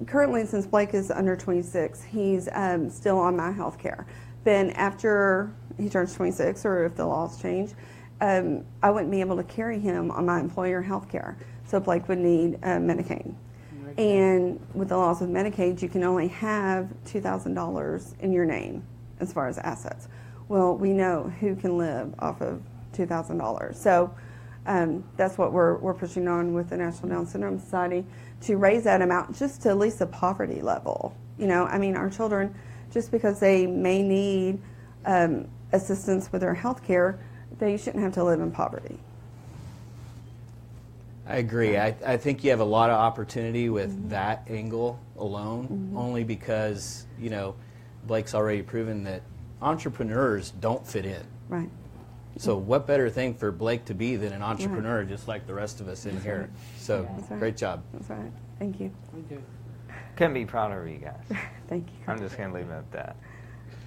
Currently, since Blake is under 26, he's still on my health care. Then after he turns 26, or if the laws change, I wouldn't be able to carry him on my employer health care. So Blake would need Medicaid. And with the laws of Medicaid, you can only have $2,000 in your name as far as assets. Well, we know who can live off of $2,000. So that's what we're pushing on with the National Down Syndrome Society, to raise that amount just to at least the poverty level. You know, I mean, our children, just because they may need assistance with their health care, they shouldn't have to live in poverty. I agree. I think you have a lot of opportunity with that angle alone, only because, you know, Blake's already proven that entrepreneurs don't fit in. Right. So what better thing for Blake to be than an entrepreneur, just like the rest of us in here. Right. So great job. That's right. Thank you. Couldn't be prouder of you guys. Thank you. I'm just going to leave it at that.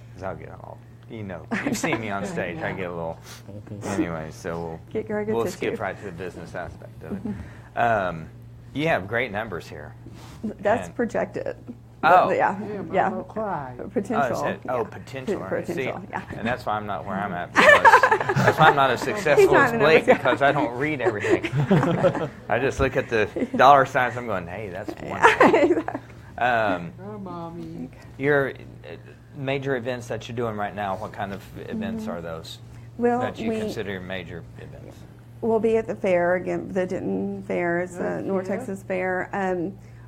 Because I'll get all, you know, you've seen me on stage. I get a little, anyway, so we'll skip right to the business aspect of it. You have great numbers here. That's projected. Oh. Yeah. Potential. Potential. See, yeah. and that's why I'm not where I'm at. That's why I'm not as successful as Blake, because I don't read everything. I just look at the dollar signs. I'm going, hey, that's wonderful. Your major events that you're doing right now, what kind of events are those that you consider your major events? We'll be at the fair again. The Denton Fair is the North Texas Fair.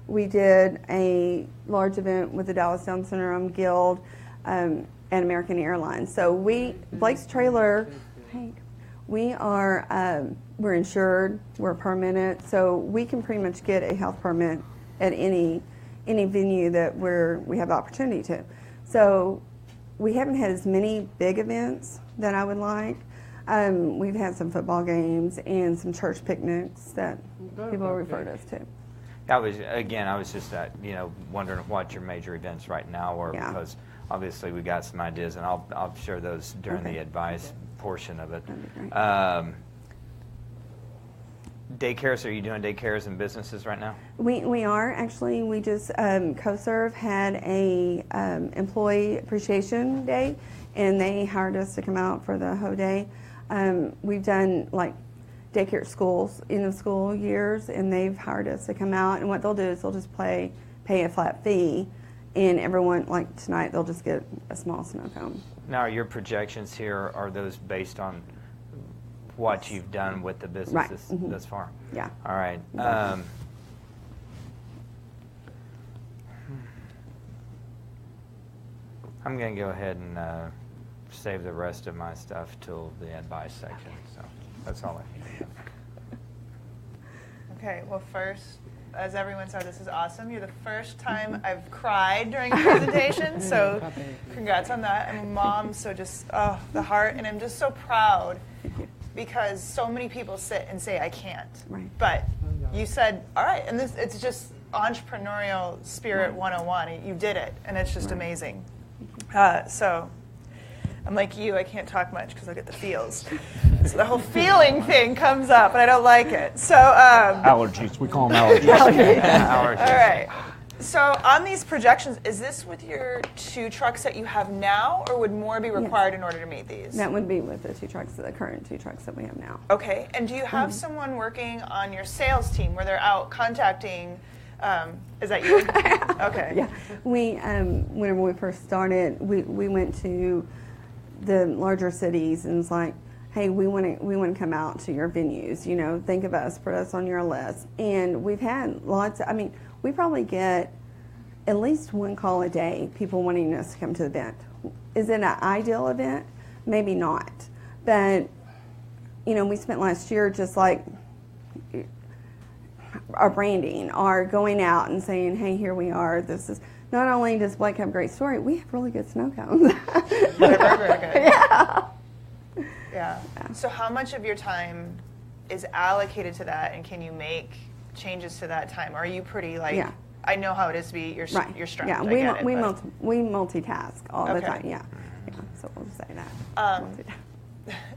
We did a large event with the Dallas Down Syndrome Guild and American Airlines. So Blake's Trailer, we're insured, we're permitted, so we can pretty much get a health permit at any venue that we have the opportunity to. So we haven't had as many big events that I would like. We've had some football games and some church picnics that people referred us to. I was just wondering what your major events right now are, because obviously we got some ideas, and I'll share those during the advice portion of it. Daycares, are you doing daycares and businesses right now? We are actually. We just CoServe had a employee appreciation day, and they hired us to come out for the whole day. We've done like daycare schools in the school years, and they've hired us to come out, and what they'll do is they'll just pay a flat fee, and everyone, like tonight, they'll just get a small snow cone. Now, are your projections here, are those based on what you've done with the businesses thus far? Yeah. All right. Exactly. I'm going to go ahead and save the rest of my stuff till the advice section, so that's all I need. Okay, well, first, as everyone said, this is awesome. You're the first time I've cried during a presentation, so congrats on that. I'm a mom, so just, the heart, and I'm just so proud because so many people sit and say, I can't. Right. But you said, all right, and it's just entrepreneurial spirit 101. You did it, and it's just amazing. So I'm like you, I can't talk much because I get the feels. So the whole feeling thing comes up, and I don't like it. So allergies, we call them allergies. Allergies. All right. So on these projections, is this with your 2 trucks that you have now, or would more be required in order to meet these? That would be with the 2 trucks, the current 2 trucks that we have now. Okay. And do you have someone working on your sales team where they're out contacting? Is that you? Okay. Yeah. We whenever we first started, we went to the larger cities and it's like, hey, we want to come out to your venues. You know, think of us, put us on your list. And we've had lots. I mean, we probably get at least 1 call a day. People wanting us to come to the event. Is it an ideal event? Maybe not. But you know, we spent last year just like our branding, our going out and saying, hey, here we are. This is. Not only does Blake have a great story, we have really good snow cones. They're very good. Yeah. Yeah. So how much of your time is allocated to that, and can you make changes to that time? Or are you pretty like, I know how it is to be, you're strapped. Yeah, we multitask all the time, yeah. So we'll just say that.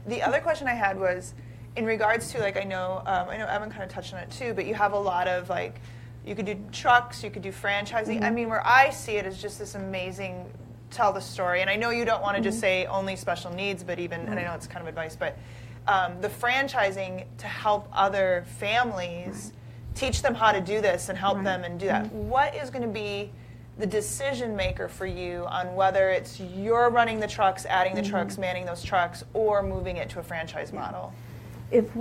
The other question I had was, in regards to, like, I know Evan kind of touched on it too, but you have a lot of, like, you could do trucks, you could do franchising. I mean, where I see it is just this amazing tell the story. And I know you don't want to just say only special needs, but even, and I know it's kind of advice, but the franchising to help other families, teach them how to do this and help them and do that. What is going to be the decision maker for you on whether it's you're running the trucks, adding the trucks, manning those trucks, or moving it to a franchise model? If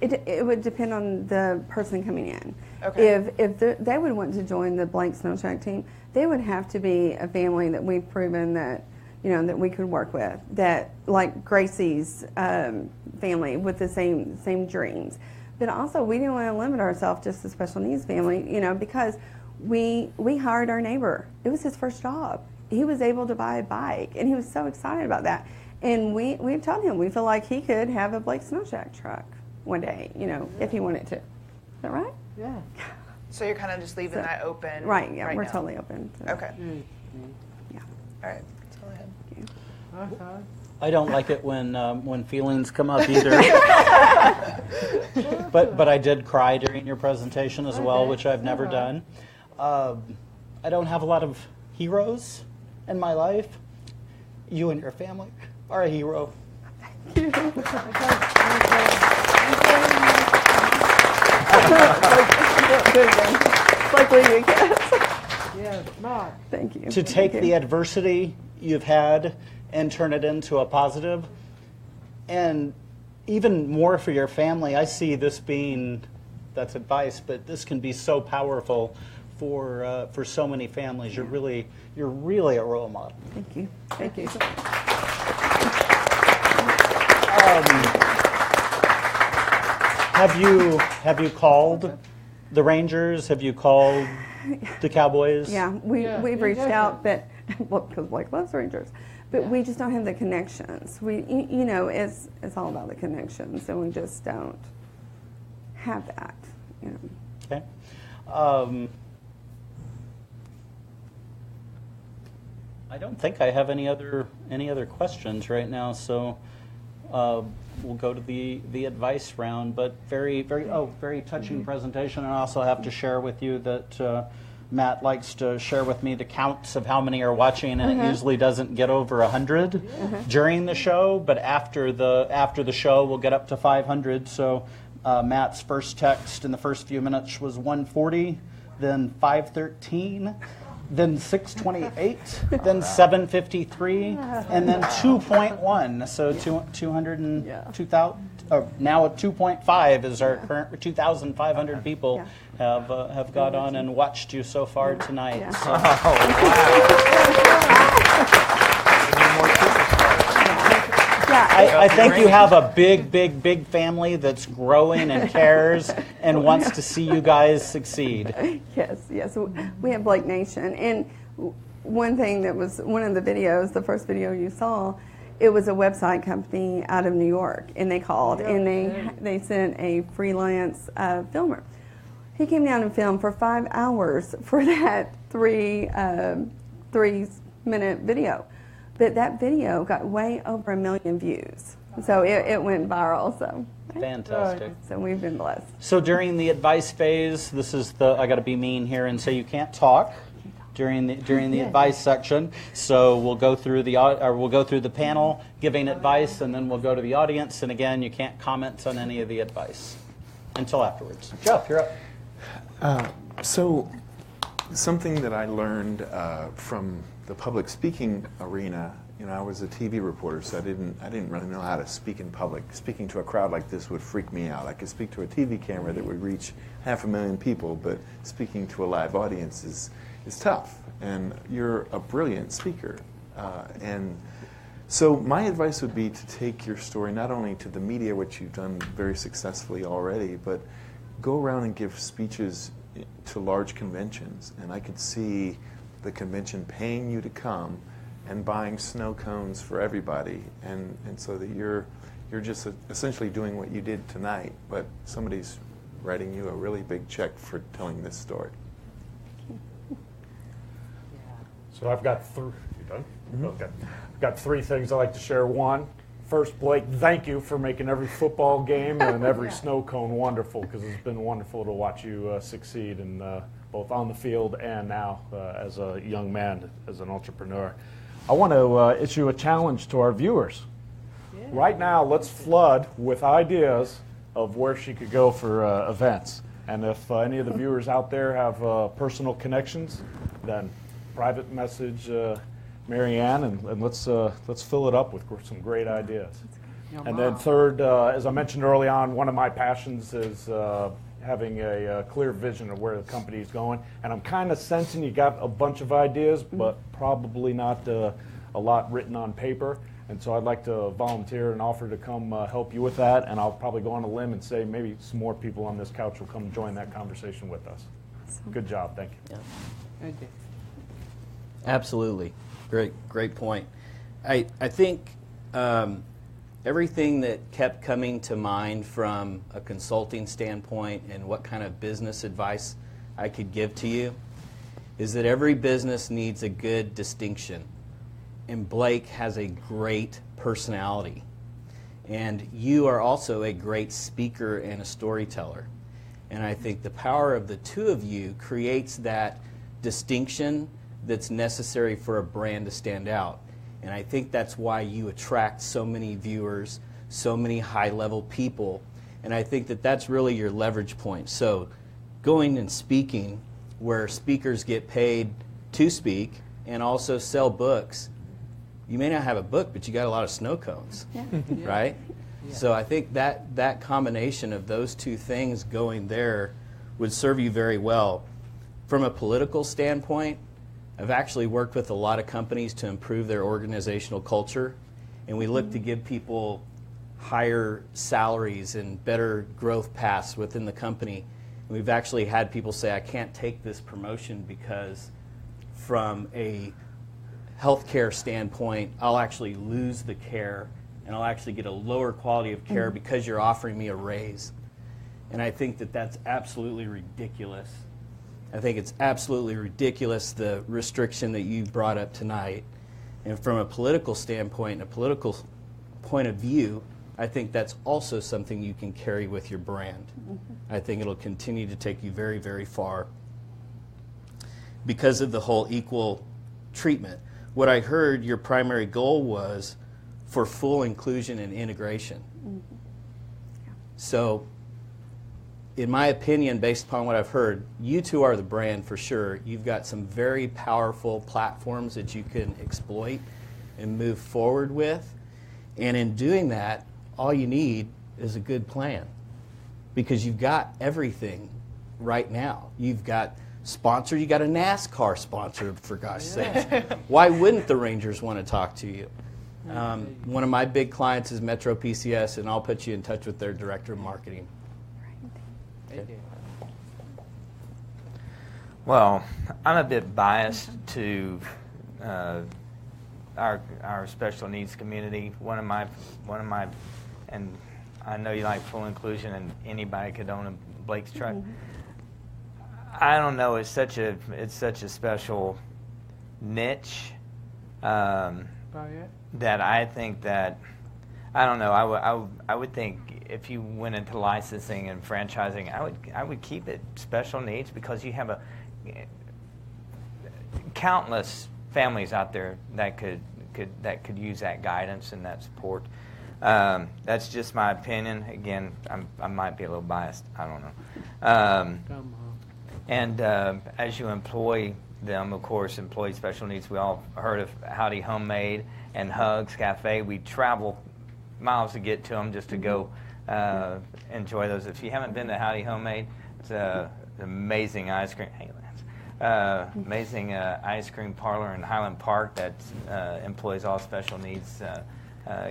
it would depend on the person coming in. Okay. If they would want to join the Blake Snow Shack team, they would have to be a family that we've proven that, that we could work with. That, like Gracie's family with the same dreams. But also, we didn't want to limit ourselves just to special needs family, because we hired our neighbor. It was his first job. He was able to buy a bike, and he was so excited about that. And we told him we feel like he could have a Blake Snow Shack truck one day, if he wanted to. Is that right? Yeah. So you're kind of just leaving that open. Right. Yeah, we're now. totally open. Okay. Yeah. All right. That's all I had. Okay. I don't like it when feelings come up either. but I did cry during your presentation as well, which I've never done. I don't have a lot of heroes in my life. You and your family are a hero. Thank you. Like leaving kids. Yeah, not. Thank you. To take the adversity you've had and turn it into a positive, and even more for your family. I see this being, that's advice, but this can be so powerful for so many families. You're really a role model. Thank you. Thank you. Have you called the Rangers? Have you called the Cowboys? Yeah, we've reached out, but because Blake loves Rangers, but we just don't have the connections. It's all about the connections, and we just don't have that. Okay. I don't think I have any other questions right now, so we'll go to the advice round. But very touching presentation. And I also have to share with you that Matt likes to share with me the counts of how many are watching, and it usually doesn't get over 100 during the show. But after the show, we'll get up to 500. So Matt's first text in the first few minutes was 140, then 513. Then 628, then 753, and then 2.1. So 2,000. Now at 2.5 is our current. 2,500 people have got on and watched you so far tonight. Yeah. So. I think you have a big family that's growing and cares and wants to see you guys succeed. Yes. We have Blake Nation. And one thing that was one of the videos, the first video you saw, it was a website company out of New York, and they called, and they sent a freelance filmer. He came down and filmed for 5 hours for that 3-minute video. But that video got way over 1 million views. So it went viral. So fantastic. So we've been blessed. So during the advice phase, this is I got to be mean here and say you can't talk during the advice section. So we'll go through the panel giving advice, and then we'll go to the audience. And again, you can't comment on any of the advice until afterwards. Jeff, you're up. So something that I learned from the public speaking arena, I was a TV reporter, so I didn't really know how to speak in public. Speaking to a crowd like this would freak me out. I could speak to a TV camera that would reach 500,000 people, but speaking to a live audience is tough. And you're a brilliant speaker. And so my advice would be to take your story not only to the media, which you've done very successfully already, but go around and give speeches to large conventions. And I could see the convention paying you to come and buying snow cones for everybody, and so that you're just essentially doing what you did tonight, but somebody's writing you a really big check for telling this story. So I've got three. You done? Okay. I've got 3 things I'd like to share. One, first, Blake, thank you for making every football game and every snow cone wonderful, because it's been wonderful to watch you succeed in both on the field and now as a young man, as an entrepreneur. I want to issue a challenge to our viewers. Yeah. Right now, let's flood with ideas of where she could go for events. And if any of the viewers out there have personal connections, then private message Mary Ann, and let's fill it up with some great ideas. And then third, as I mentioned early on, one of my passions is having a clear vision of where the company is going. And I'm kind of sensing you got a bunch of ideas, but probably not a lot written on paper. And so I'd like to volunteer and offer to come help you with that. And I'll probably go on a limb and say maybe some more people on this couch will come join that conversation with us. Awesome. Good job. Thank you. Yeah. Thank you. Absolutely. Great point. I think everything that kept coming to mind from a consulting standpoint and what kind of business advice I could give to you is that every business needs a good distinction. And Blake has a great personality. And you are also a great speaker and a storyteller. And I think the power of the two of you creates that distinction that's necessary for a brand to stand out. And I think that's why you attract so many viewers, so many high-level people. And I think that that's really your leverage point. So going and speaking where speakers get paid to speak and also sell books, you may not have a book, but you got a lot of snow cones, right? Yeah. So I think that combination of those two things going there would serve you very well. From a political standpoint, I've actually worked with a lot of companies to improve their organizational culture, and we look to give people higher salaries and better growth paths within the company. And we've actually had people say, I can't take this promotion because from a healthcare standpoint, I'll actually lose the care and I'll actually get a lower quality of care because you're offering me a raise. And I think that that's absolutely ridiculous. I think it's absolutely ridiculous, the restriction that you brought up tonight. And from a political standpoint, a political point of view, I think that's also something you can carry with your brand. I think it'll continue to take you very, very far because of the whole equal treatment. What I heard your primary goal was for full inclusion and integration. So, in my opinion, based upon what I've heard, you two are the brand for sure. You've got some very powerful platforms that you can exploit and move forward with. And in doing that, all you need is a good plan because you've got everything right now. You've got sponsor, you got a NASCAR sponsor, for gosh sakes. Why wouldn't the Rangers want to talk to you? One of my big clients is Metro PCS, and I'll put you in touch with their director of marketing. Thank you. Well, I'm a bit biased to our special needs community. One of my, and I know you like full inclusion, and anybody could own a Blake's truck. I don't know. It's such a special niche that I think that I don't know. I would think if you went into licensing and franchising, I would keep it special needs because you have countless families out there that could use that guidance and that support. That's just my opinion. Again, I might be a little biased. I don't know. And as you employ them, of course, employee special needs, we all heard of Howdy Homemade and Hugs Cafe. We travel miles to get to them just to go enjoy those. If you haven't been to Howdy Homemade, it's an amazing ice cream. Hey, Lance. Amazing ice cream parlor in Highland Park that employs all special needs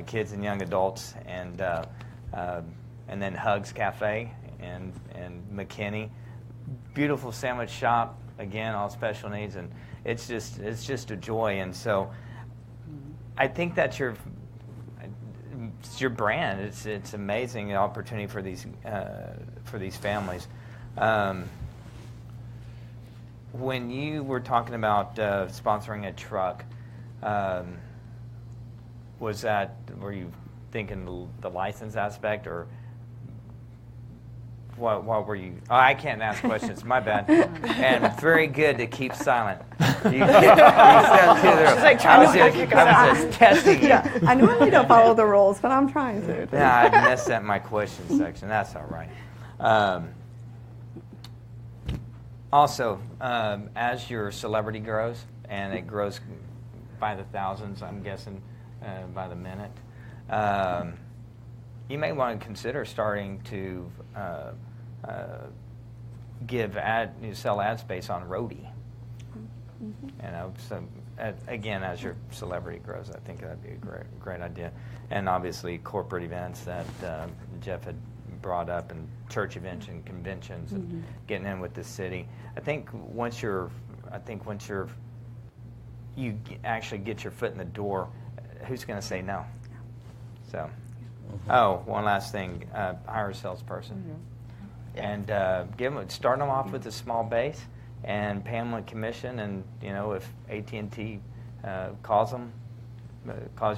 kids and young adults, and then Hugs Cafe and McKinney. Beautiful sandwich shop, again, all special needs, and it's just a joy. And so I think that's your brand. It's amazing opportunity for these families. When you were talking about sponsoring a truck, were you thinking the license aspect, or what were you? Oh, I can't ask questions. My bad. And very good to keep silent. You She's like trying to kick us out. I was just testing you. Yeah, I normally don't follow the rules, but I'm trying to. Yeah, I messed up my question section. That's all right. Also, as your celebrity grows, and it grows by the thousands, I'm guessing, by the minute, you may want to consider starting to sell ad space on Roadie. So again, as your celebrity grows, I think that'd be a great idea. And obviously, corporate events that Jeff had brought up, and church events and conventions, and getting in with the city. I think once you actually get your foot in the door, who's going to say no? So, one last thing: hire a salesperson, and start them off with a small base, and pay them a commission. And if AT&T calls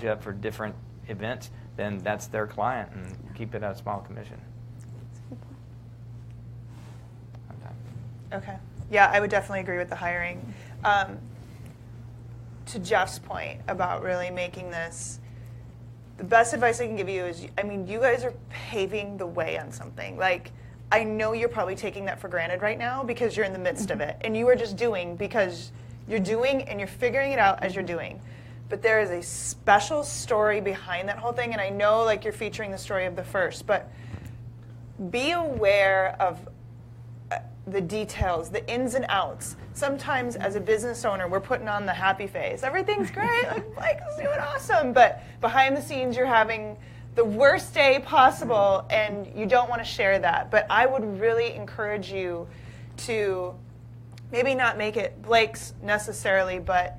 you up for different events, then that's their client, and keep it at a small commission. Okay. Yeah, I would definitely agree with the hiring. To Jeff's point about really making this, the best advice I can give you is, you guys are paving the way on something. Like, I know you're probably taking that for granted right now because you're in the midst of it, and you are just doing because you're doing and you're figuring it out as you're doing. But there is a special story behind that whole thing, and I know you're featuring the story of the first, but be aware of the details, the ins and outs. Sometimes as a business owner, we're putting on the happy face. Everything's great, Blake's doing awesome, but behind the scenes you're having the worst day possible, and you don't want to share that. But I would really encourage you to maybe not make it Blake's necessarily, but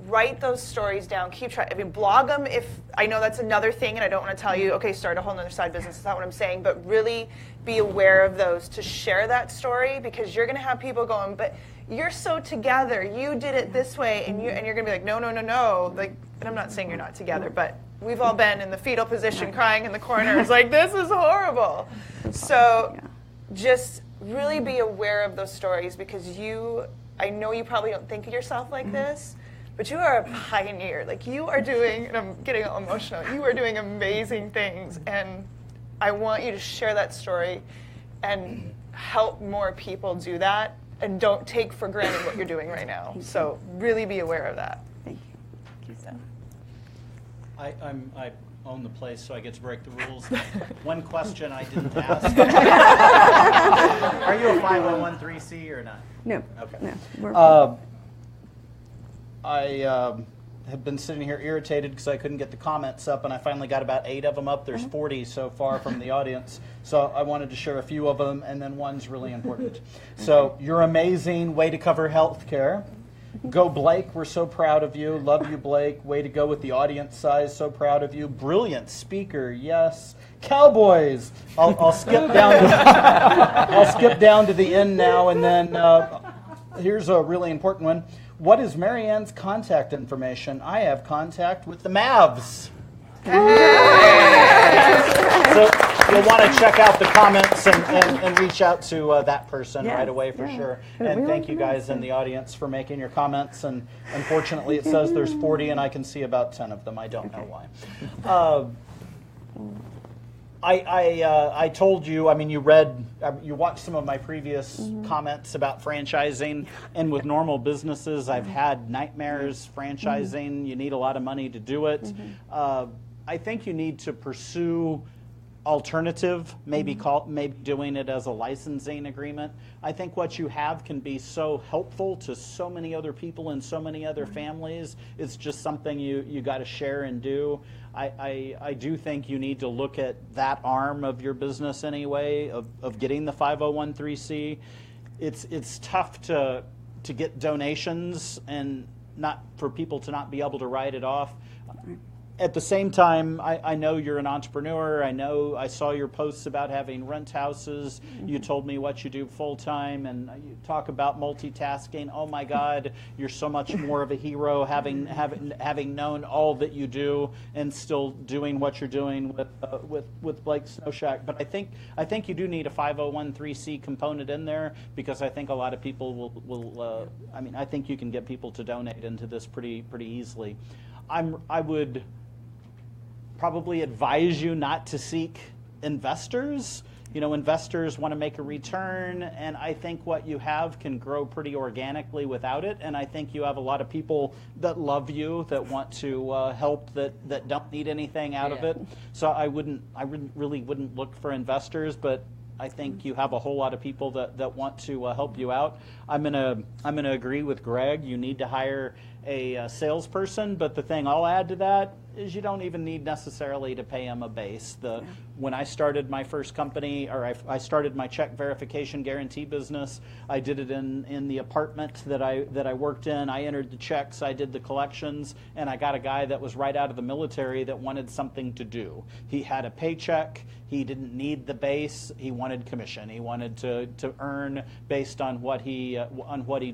write those stories down. Keep trying. Blog them. If I know that's another thing, and I don't want to tell you, okay, start a whole other side business. That's not what I'm saying. But really be aware of those to share that story, because you're going to have people going, but you're so together. You did it this way, and you're going to be like, no. And I'm not saying you're not together, but we've all been in the fetal position, crying in the corner. It's like, this is horrible. So just really be aware of those stories, because I know you probably don't think of yourself like this, but you are a pioneer. You are doing, and I'm getting all emotional, you are doing amazing things, and I want you to share that story and help more people do that, and don't take for granted what you're doing right now. So really be aware of that. Thank you. Thank you, Sam. I own the place, so I get to break the rules. One question I didn't ask. Are you a 501(c) or not? No. Okay. No. I have been sitting here irritated because I couldn't get the comments up, and I finally got about 8 of them up. There's 40 so far from the audience, so I wanted to share a few of them, and then one's really important. So, you're amazing. Way to cover healthcare. Go Blake, we're so proud of you. Love you, Blake. Way to go with the audience size, so proud of you. Brilliant speaker, yes. Cowboys. I'll skip down I'll skip down to the end now, and then here's a really important one. What is Marianne's contact information? I have contact with the Mavs. So you'll want to check out the comments and reach out to that person right away for sure. And thank you guys in the audience for making your comments. And unfortunately, it says there's 40, and I can see about 10 of them. I don't know why. I told you, you watched some of my previous comments about franchising, and with normal businesses, I've had nightmares franchising. You need a lot of money to do it. I think you need to pursue alternative, maybe doing it as a licensing agreement. I think what you have can be so helpful to so many other people and so many other families. It's just something you got to share and do. I do think you need to look at that arm of your business anyway, of getting the 501(c). It's tough to get donations and not for people to not be able to write it off. At the same time, I know you're an entrepreneur. I saw your posts about having rent houses. You told me what you do full time, and you talk about multitasking. Oh my God, you're so much more of a hero having known all that you do and still doing what you're doing with Blake Snow Shack. But I think you do need a 501(c) component in there, because I think a lot of people will. I think you can get people to donate into this pretty easily. I would probably advise you not to seek investors. investors want to make a return, and I think what you have can grow pretty organically without it. And I think you have a lot of people that love you, that want to help, that don't need anything out of it. So I really wouldn't look for investors, but I think you have a whole lot of people that want to help you out. I'm gonna agree with Greg. You need to hire a salesperson, but the thing I'll add to that is you don't even need necessarily to pay them a base. When I started my first company, or I started my check verification guarantee business, I did it in the apartment that I worked in. I entered the checks, I did the collections, and I got a guy that was right out of the military that wanted something to do. He had a paycheck. He didn't need the base. He wanted commission. He wanted to earn based on what he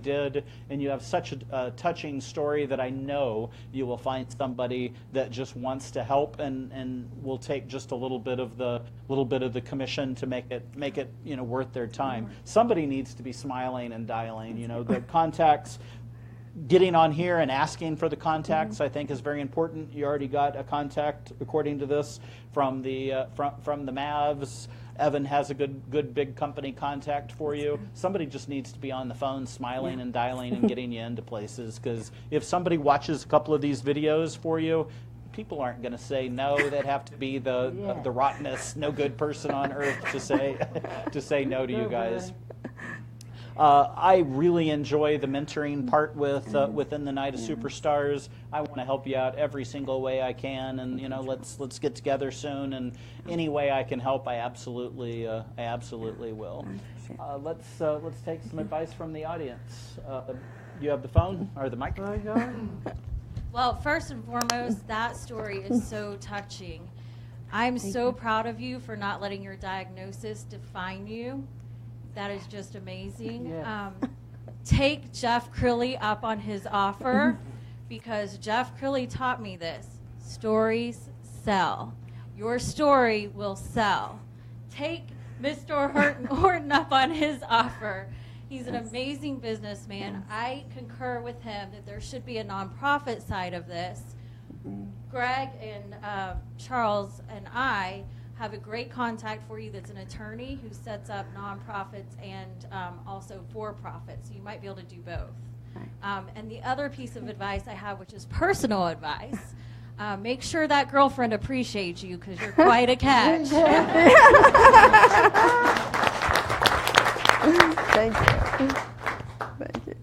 did. And you have such a touching story that I know you will find somebody that just wants to help and will take just a little bit of the commission to make it worth their time. Somebody needs to be smiling and dialing. The contacts. Getting on here and asking for the contacts, I think, is very important. You already got a contact, according to this, from the Mavs. Evan has a good big company contact for you. Somebody just needs to be on the phone, smiling and dialing and getting you into places. Because if somebody watches a couple of these videos for you, people aren't going to say no. They'd have to be the rottenest, no good person on earth to say no to you guys. I really enjoy the mentoring part within the Night of Superstars. I want to help you out every single way I can, and let's get together soon. And any way I can help, I absolutely will. Let's take some advice from the audience. You have the phone or the mic? Well, first and foremost, that story is so touching. I'm so proud of you for not letting your diagnosis define you. That is just amazing. Yeah. Take Jeff Crilly up on his offer, because Jeff Crilly taught me this. Stories sell. Your story will sell. Take Mr. Horton up on his offer. He's an amazing businessman. I concur with him that there should be a nonprofit side of this. Greg and Charles and I have a great contact for you that's an attorney who sets up nonprofits and also for-profits. So you might be able to do both. And the other piece of advice I have, which is personal advice, make sure that girlfriend appreciates you, because you're quite a catch. Thank you. Thank you.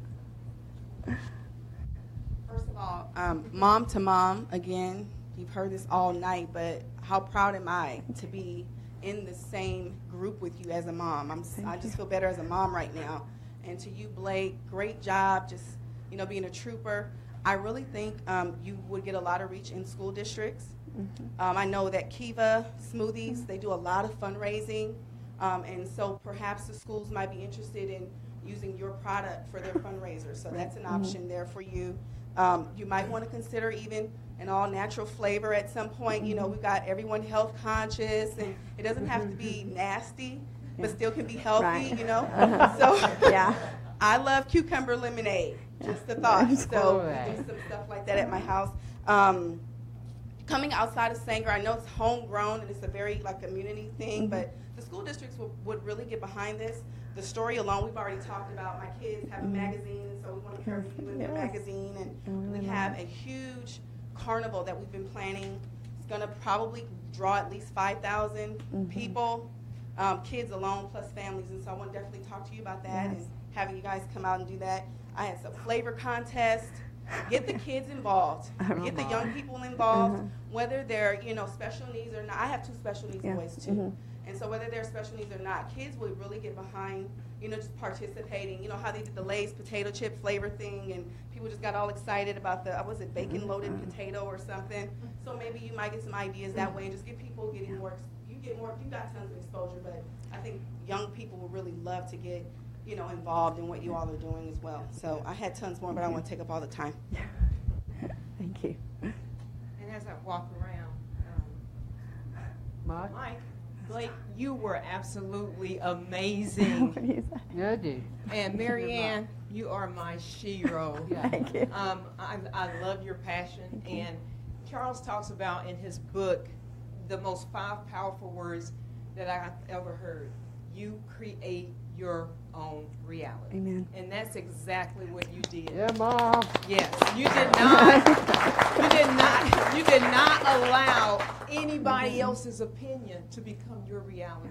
First of all, mom to mom, again, you've heard this all night, but how proud am I to be in the same group with you as a mom. I just feel better as a mom right now. And to you, Blake, great job just being a trooper. I really think you would get a lot of reach in school districts. I know that Kiva Smoothies, they do a lot of fundraising, and so perhaps the schools might be interested in using your product for their fundraisers. So that's an option there for you. You might want to consider even an all-natural flavor at some point. We've got everyone health conscious, and it doesn't have to be nasty, but still can be healthy, So yeah. I love cucumber lemonade, just a thought. So we do some stuff like that at my house. Coming outside of Sanger, I know it's homegrown and it's a very community thing, but the school districts would really get behind this. The story alone, we've already talked about. My kids have a magazine, and so we want to carry you in their magazine, and we have a huge carnival that we've been planning. It's going to probably draw at least 5,000 people, kids alone plus families, and so I want to definitely talk to you about that and having you guys come out and do that. I had some flavor contest. Get the kids involved. Get the young people involved, whether they're special needs or not. I have 2 special needs boys too. And so whether they're special needs or not, kids will really get behind, just participating. How they did the Lay's potato chip flavor thing, and people just got all excited about the, was it bacon-loaded potato or something? So maybe you might get some ideas that way and just get people getting more, you got tons of exposure, but I think young people will really love to get, involved in what you all are doing as well. So I had tons more, but I don't want to take up all the time. Thank you. And as I walk around, Mike, Blake, you were absolutely amazing. Yeah, I do. And Marianne, you are my shero. Thank you. I love your passion. And Charles talks about in his book the most 5 powerful words that I've ever heard. You create your own reality. Amen. And that's exactly what you did. Yeah, Mom. Yes, you did not. You did not allow anybody else's opinion to become your reality.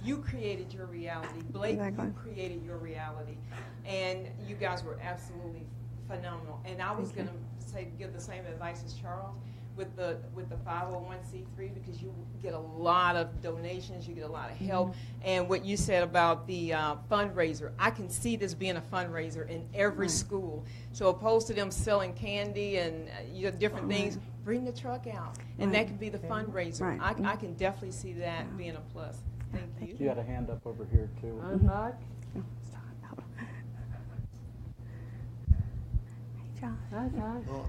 You created your reality. Blake, you created your reality, and you guys were absolutely phenomenal. And I was going to give the same advice as Charles with the 501c3, because you get a lot of donations, you get a lot of help. And what you said about the fundraiser, I can see this being a fundraiser in every school. So opposed to them selling candy and different things, bring the truck out, and that can be the fundraiser. I can definitely see that being a plus. Thank you. You had a hand up over here too. Unlock. Well,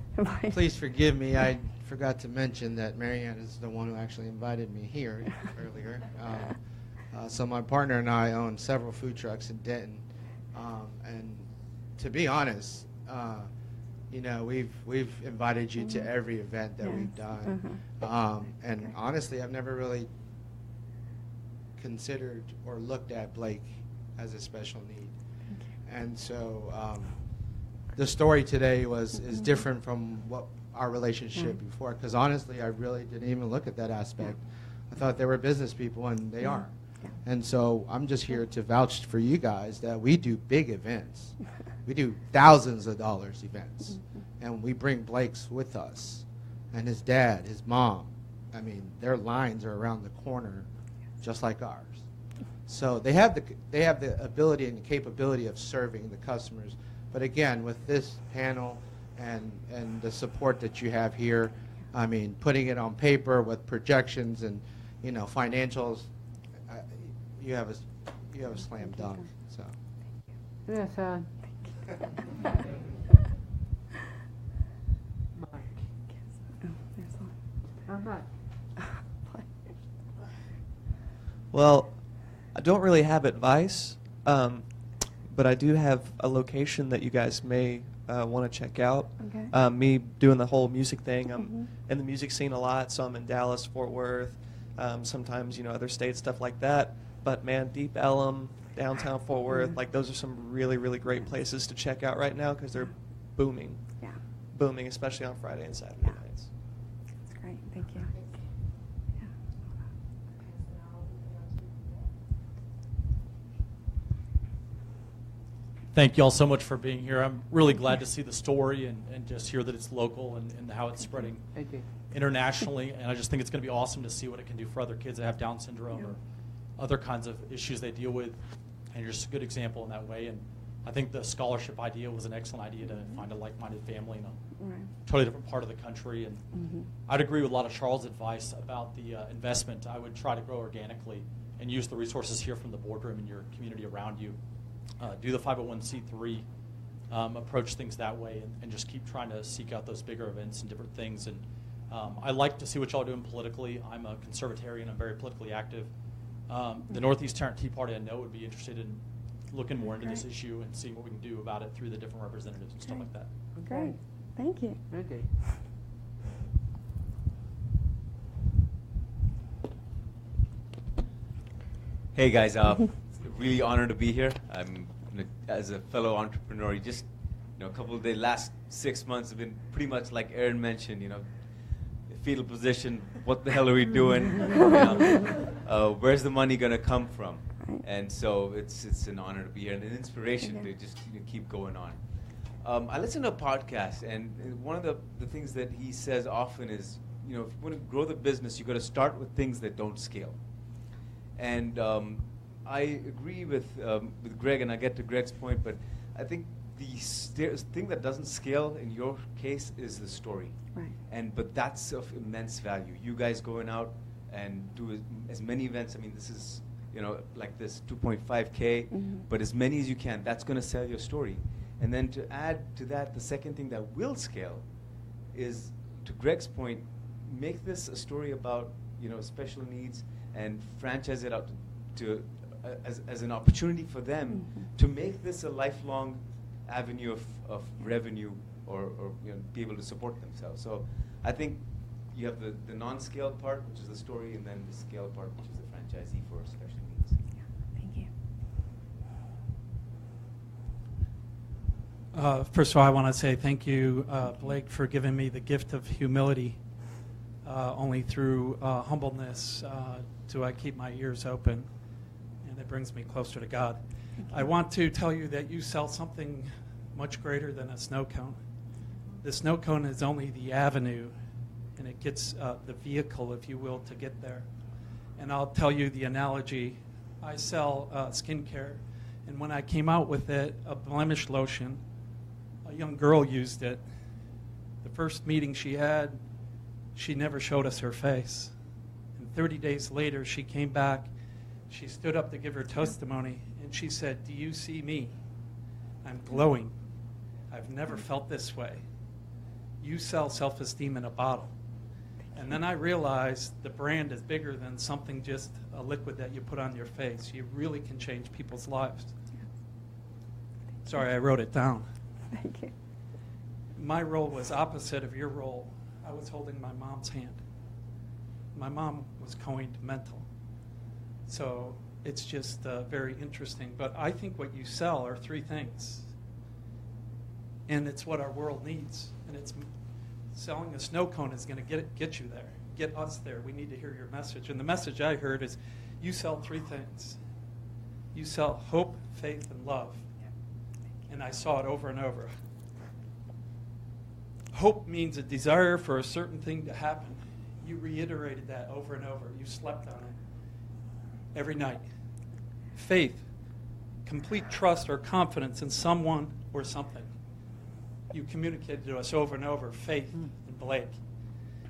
please forgive me. I forgot to mention that Marianne is the one who actually invited me here earlier. So my partner and I own several food trucks in Denton, and to be honest, we've invited you to every event that we've done, and honestly, I've never really considered or looked at Blake as a special need, and so the story today is different from what our relationship before, because honestly, I really didn't even look at that aspect. I thought they were business people, and they aren't. And so I'm just here to vouch for you guys that we do big events. We do thousands of dollars events, and we bring Blake's with us, and his dad, his mom. I mean, their lines are around the corner, just like ours. So they have the ability and the capability of serving the customers. But again, with this panel and the support that you have here, I mean, putting it on paper with projections and financials, you have a slam dunk. So. Yes, son. Well, I don't really have advice, but I do have a location that you guys may want to check out. Okay. Me doing the whole music thing, I'm in the music scene a lot, so I'm in Dallas, Fort Worth, sometimes other states, stuff like that. But man, Deep Ellum, downtown Fort Worth, like those are some really, really great places to check out right now because they're booming. Yeah. Booming, especially on Friday and Saturday nights. That's great. Thank you. Thank you all so much for being here. I'm really glad to see the story and just hear that it's local and how it's spreading internationally. And I just think it's going to be awesome to see what it can do for other kids that have Down syndrome or other kinds of issues they deal with. And you're just a good example in that way. And I think the scholarship idea was an excellent idea to find a like-minded family in a totally different part of the country. And I'd agree with a lot of Charles' advice about the investment. I would try to grow organically and use the resources here from the boardroom in your community around you. Do the 501c3, approach things that way, and just keep trying to seek out those bigger events and different things. And I like to see what y'all are doing politically. I'm a conservatarian. I'm very politically active. The Northeast Tarrant Tea Party, I know, would be interested in looking more into this issue and seeing what we can do about it through the different representatives and stuff like that. Great. Thank you. Okay. Hey guys, really honored to be here. I'm as a fellow entrepreneur. Just a couple of the last 6 months have been pretty much like Aaron mentioned. Fetal position. What the hell are we doing? Where's the money gonna come from? And so it's an honor to be here and an inspiration to just keep going on. I listen to a podcast, and one of the things that he says often is, if you want to grow the business, you got to start with things that don't scale. And I agree with Greg, and I get to Greg's point, but I think the thing that doesn't scale in your case is the story. Right. But that's of immense value. You guys going out and do as many events. I mean, this is like this 2.5K, but as many as you can. That's going to sell your story. And then to add to that, the second thing that will scale is, to Greg's point, make this a story about special needs and franchise it out to as an opportunity for them to make this a lifelong avenue of revenue or be able to support themselves. So I think you have the non-scaled part, which is the story, and then the scaled part, which is the franchisee for special needs. Thank you. First of all, I want to say thank you, Blake, for giving me the gift of humility. Only through humbleness do I keep my ears open, and it brings me closer to God. I want to tell you that you sell something much greater than a snow cone. The snow cone is only the avenue, and it gets the vehicle, if you will, to get there. And I'll tell you the analogy. I sell skincare, and when I came out with it, a blemish lotion, a young girl used it. The first meeting she had, she never showed us her face. And 30 days later, she came back. She stood up to give her testimony, and she said, "Do you see me? I'm glowing. I've never felt this way. You sell self-esteem in a bottle." And then I realized the brand is bigger than something just a liquid that you put on your face. You really can change people's lives. Sorry, I wrote it down. Thank you. My role was opposite of your role. I was holding my mom's hand. My mom was coined mental. So it's just very interesting. But I think what you sell are three things. And it's what our world needs. And it's selling a snow cone is going to get you there, get us there. We need to hear your message. And the message I heard is you sell three things. You sell hope, faith, and love. And I saw it over and over. Hope means a desire for a certain thing to happen. You reiterated that over and over. You slept on it every night. Faith, complete trust or confidence in someone or something. You communicated to us over and over, faith in Blake.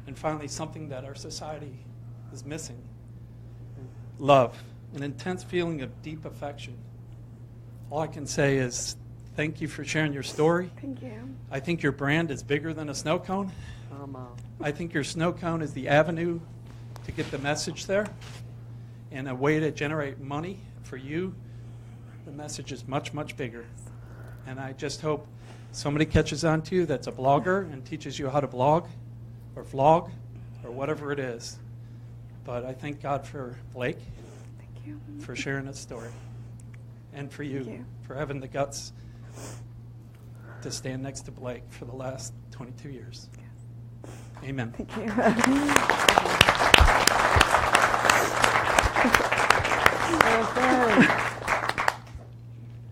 And finally, something that our society is missing. Love, an intense feeling of deep affection. All I can say is thank you for sharing your story. Thank you. I think your brand is bigger than a snow cone. I think your snow cone is the avenue to get the message there and a way to generate money for you. The message is much, much bigger. And I just hope somebody catches on to you that's a blogger and teaches you how to blog or vlog or whatever it is. But I thank God for Blake, thank you, for sharing his story, and for you for having the guts to stand next to Blake for the last 22 years. Amen. Thank you.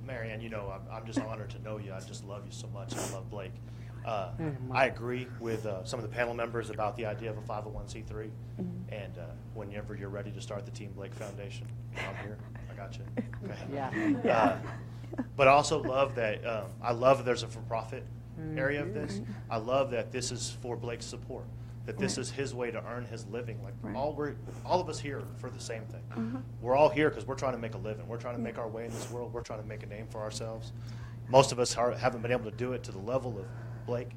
Marianne, you know, I'm just honored to know you. I just love you so much. I love Blake. I agree with some of the panel members about the idea of a 501c3. And whenever you're ready to start the Team Blake Foundation, I'm here. I got you. Okay. Yeah. But I also love that, I love that there's a for-profit area of this. I love that this is for Blake's support, that this is his way to earn his living. Like all of us here for the same thing. We're all here because we're trying to make a living. We're trying to make our way in this world. We're trying to make a name for ourselves. Most of us haven't been able to do it to the level of Blake,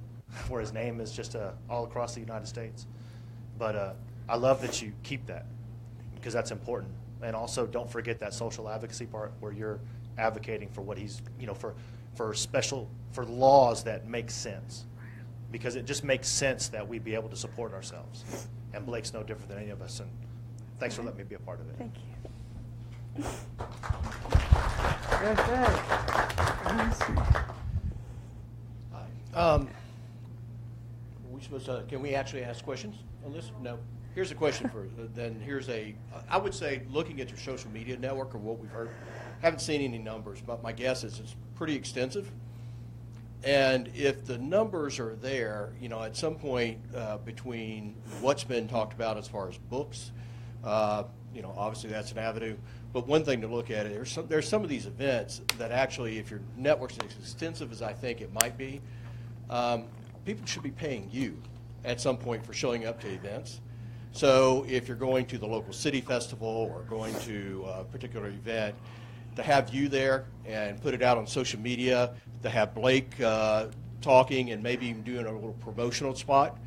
where his name is just all across the United States. But I love that you keep that, because that's important. And also don't forget that social advocacy part where you're advocating for what he's, you know, for laws that make sense, because it just makes sense that we be able to support ourselves. And Blake's no different than any of us. And thanks for letting me be a part of it. Thank you. We supposed to, can we actually ask questions on this? No. Here's a question for, then here's I would say looking at your social media network or what we've heard, haven't seen any numbers, but my guess is it's pretty extensive. And if the numbers are there, you know, at some point between what's been talked about as far as books, you know, obviously that's an avenue. But one thing to look at, there's some of these events that actually, if your network's as extensive as I think it might be, people should be paying you at some point for showing up to events. So if you're going to the local city festival or going to a particular event, to have you there and put it out on social media, to have Blake talking and maybe even doing a little promotional spot,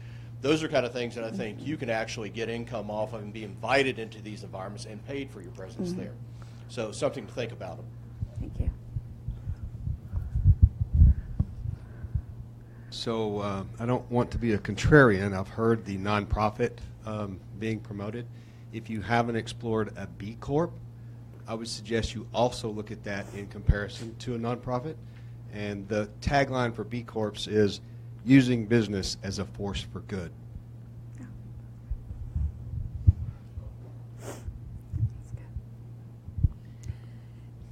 those are kind of things that I think you can actually get income off of and be invited into these environments and paid for your presence there. So something to think about. Thank you. So I don't want to be a contrarian. I've heard the nonprofit being promoted. If you haven't explored a B Corp, I would suggest you also look at that in comparison to a nonprofit. And the tagline for B Corps is using business as a force for good.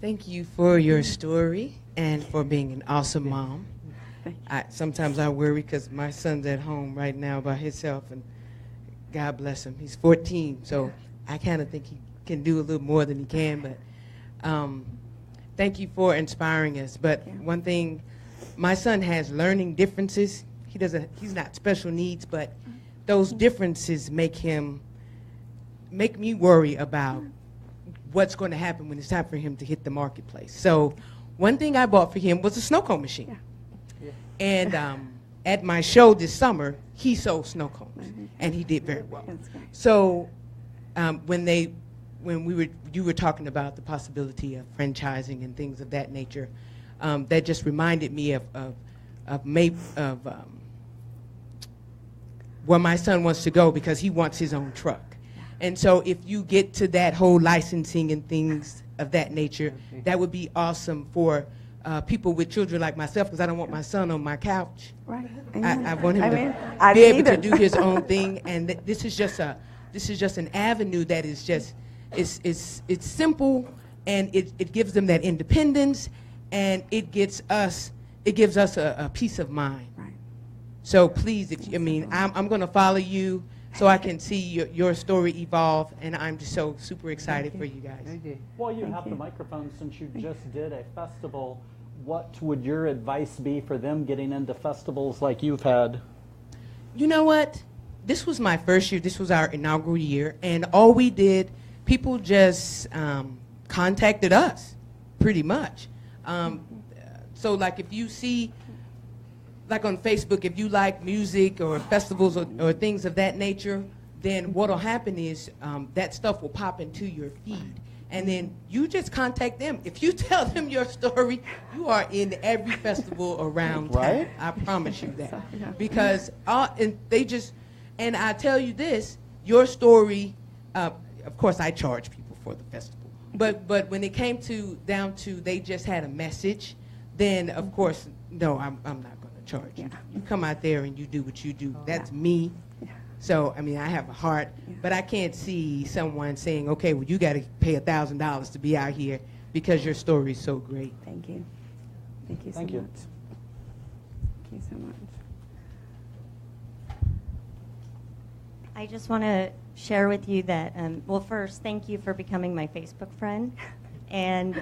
Thank you for your story and for being an awesome mom. Sometimes I worry because my son's at home right now by himself, and God bless him. He's 14, so I kind of think he can do a little more than he can. But thank you for inspiring us. But one thing, my son has learning differences. He's not special needs, but those differences make me worry about what's going to happen when it's time for him to hit the marketplace. So one thing I bought for him was a snow cone machine. And at my show this summer, he sold snow cones, and he did very well. So you were talking about the possibility of franchising and things of that nature, that just reminded me of where my son wants to go, because he wants his own truck. And so if you get to that whole licensing and things of that nature, that would be awesome for people with children like myself, because I don't want my son on my couch. Right. I want him to be able to do his own thing, and this is just an avenue that is just it's simple, and it gives them that independence, and it gives us a peace of mind. Right. So please, I'm going to follow you so I can see your story evolve, and I'm just so super excited for you guys. Well, you have the microphone since you just did a festival. What would your advice be for them getting into festivals like you've had? You know what? This was my first year. This was our inaugural year, and all we did, people just contacted us, pretty much. So like if you see, like on Facebook, if you like music or festivals or things of that nature, then what will happen is that stuff will pop into your feed. And then you just contact them. If you tell them your story, you are in every festival around town. Right? I promise you that. Because and I tell you this, your story, of course I charge people for the festival. But when it came down to they just had a message, then of course, no, I'm not going to charge you. You come out there and you do what you do. That's me. So, I have a heart, but I can't see someone saying, okay, well, you got to pay $1,000 to be out here because your story is so great. Thank you. Thank you so much. Thank you so much. I just want to share with you that, well, first, thank you for becoming my Facebook friend. And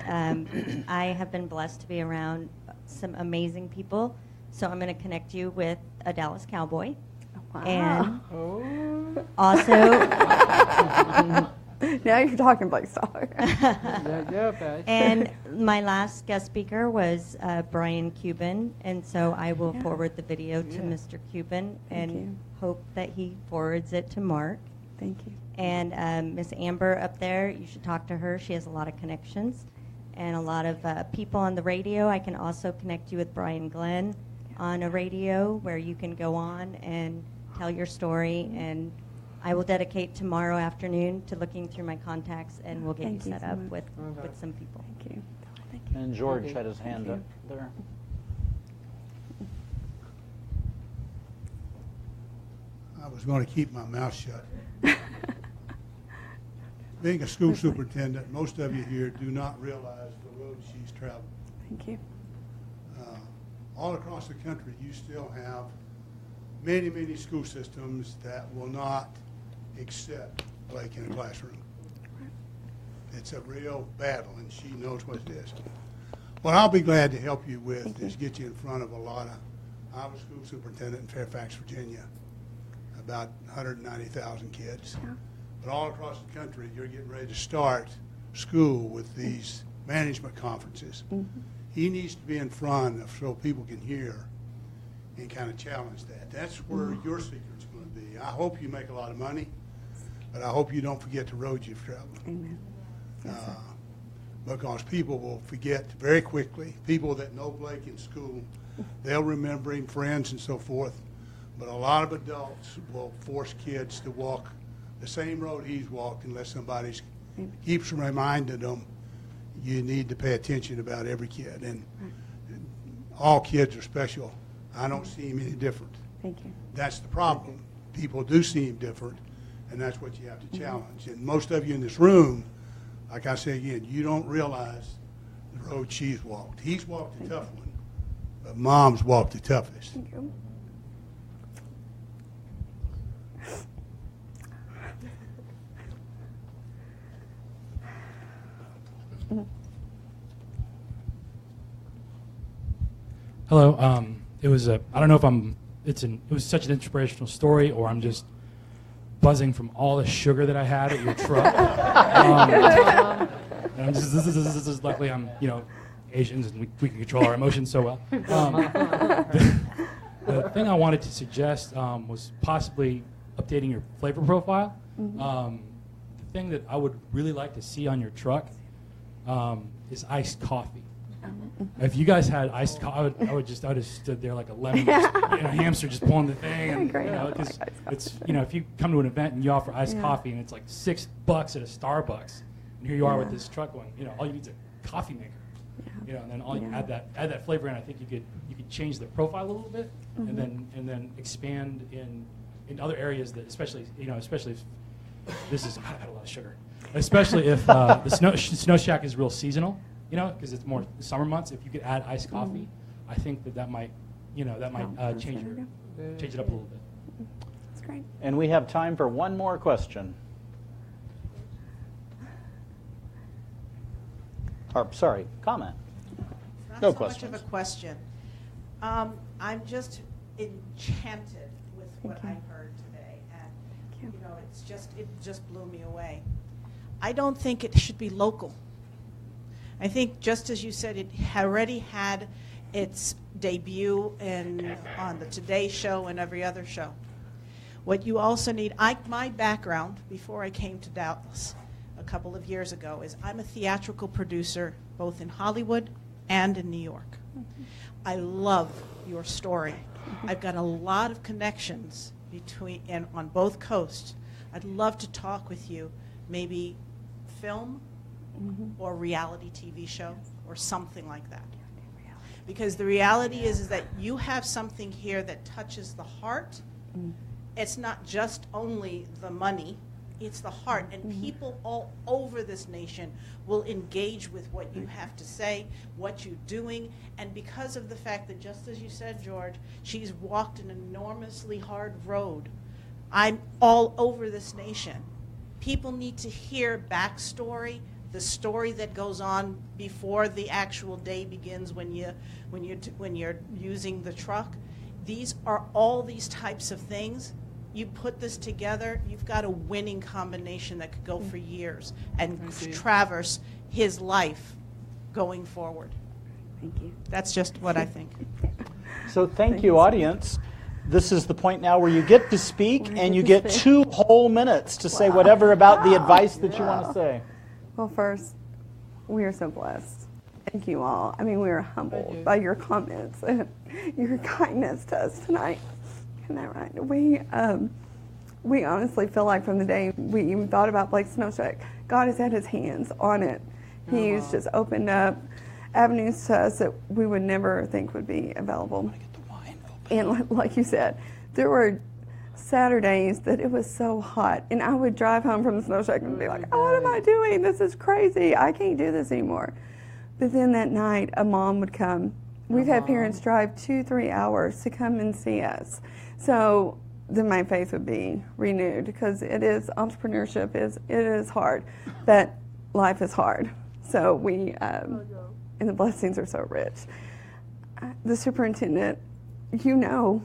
I have been blessed to be around some amazing people. So I'm going to connect you with a Dallas Cowboy. Wow. And also, now you're talking Blake Star. And my last guest speaker was Brian Cuban, and so I will forward the video to Mr. Cuban and hope that he forwards it to Mark. Thank you. And Miss Amber up there, you should talk to her. She has a lot of connections and a lot of people on the radio. I can also connect you with Brian Glenn on a radio where you can go on and tell your story, and I will dedicate tomorrow afternoon to looking through my contacts, and we'll get you set up with some people. Thank you. And George had his hand up there. I was going to keep my mouth shut. Being a school superintendent, most of you here do not realize the road she's traveled. Thank you. All across the country, you still have many, many school systems that will not accept Blake in a classroom. It's a real battle, and she knows what it is. What I'll be glad to help you with is get you in front of a lot of, I was school superintendent in Fairfax, Virginia, about 190,000 kids. But all across the country, you're getting ready to start school with these management conferences. He needs to be in front of so people can hear and kind of challenge that. That's where your secret's going to be. I hope you make a lot of money, but I hope you don't forget the road you've traveled. Amen. Because people will forget very quickly. People that know Blake in school they'll remember him, friends and so forth. But a lot of adults will force kids to walk the same road he's walked unless somebody keeps reminding them you need to pay attention about every kid. And all kids are special. I don't see him any different. Thank you. That's the problem. People do see him different, and that's what you have to challenge. And most of you in this room, like I say again, you don't realize the road she's walked. He's walked the tough one, but Mom's walked the toughest. Thank you. Hello. It was I don't know if it was such an inspirational story, or I'm just buzzing from all the sugar that I had at your truck. And I'm just luckily I'm Asians and we can control our emotions so well. The thing I wanted to suggest was possibly updating your flavor profile. The thing that I would really like to see on your truck is iced coffee. If you guys had iced coffee, I would have stood there like a lemon, a hamster just pulling the thing. And, because it's if you come to an event and you offer iced coffee and it's like $6 at a Starbucks, and here you are with this truck going, all you need is a coffee maker. And then all you add that flavor in. I think you could change the profile a little bit, and then expand in other areas that especially if this is I had a lot of sugar, especially if the snow shack is real seasonal. Because it's more summer months. If you could add iced coffee, I think that might change it up a little bit. That's great. And we have time for one more question. Or, sorry, comment. Not No so questions. much of a question. I'm just enchanted with what I heard today, and it just blew me away. I don't think it should be local. I think, just as you said, it already had its debut on the Today Show and every other show. What you also need, my background before I came to Dallas a couple of years ago is I'm a theatrical producer both in Hollywood and in New York. I love your story. I've got a lot of connections on both coasts. I'd love to talk with you, maybe film, or reality TV show or something like that. Because the reality is that you have something here that touches the heart. It's not just only the money, it's the heart. And people all over this nation will engage with what you have to say, what you're doing. And because of the fact that, just as you said, George, she's walked an enormously hard road. I'm all over this nation. People need to hear backstory, the story that goes on before the actual day begins when you're using the truck. These are all these types of things. You put this together, you've got a winning combination that could go for years and traverse his life going forward. Thank you. That's just what I think. So thank you, audience. This is the point now where you get to speak, and you get 2 whole minutes to say whatever about the advice that you want to say. Well, first, we are so blessed. Thank you all. I mean, we are humbled by your comments and your kindness to us tonight. Isn't that right? We honestly feel like from the day we even thought about Blake's Snow Shack, God has had his hands on it. He's just opened up avenues to us that we would never think would be available. And like you said, there were Saturdays that it was so hot, and I would drive home from the Snow Shack and be like, oh, what am I doing? This is crazy. I can't do this anymore. But then that night, a mom would come. We've had parents drive 2-3 hours to come and see us. So then my faith would be renewed, because entrepreneurship is hard, but life is hard. So and the blessings are so rich. The superintendent, you know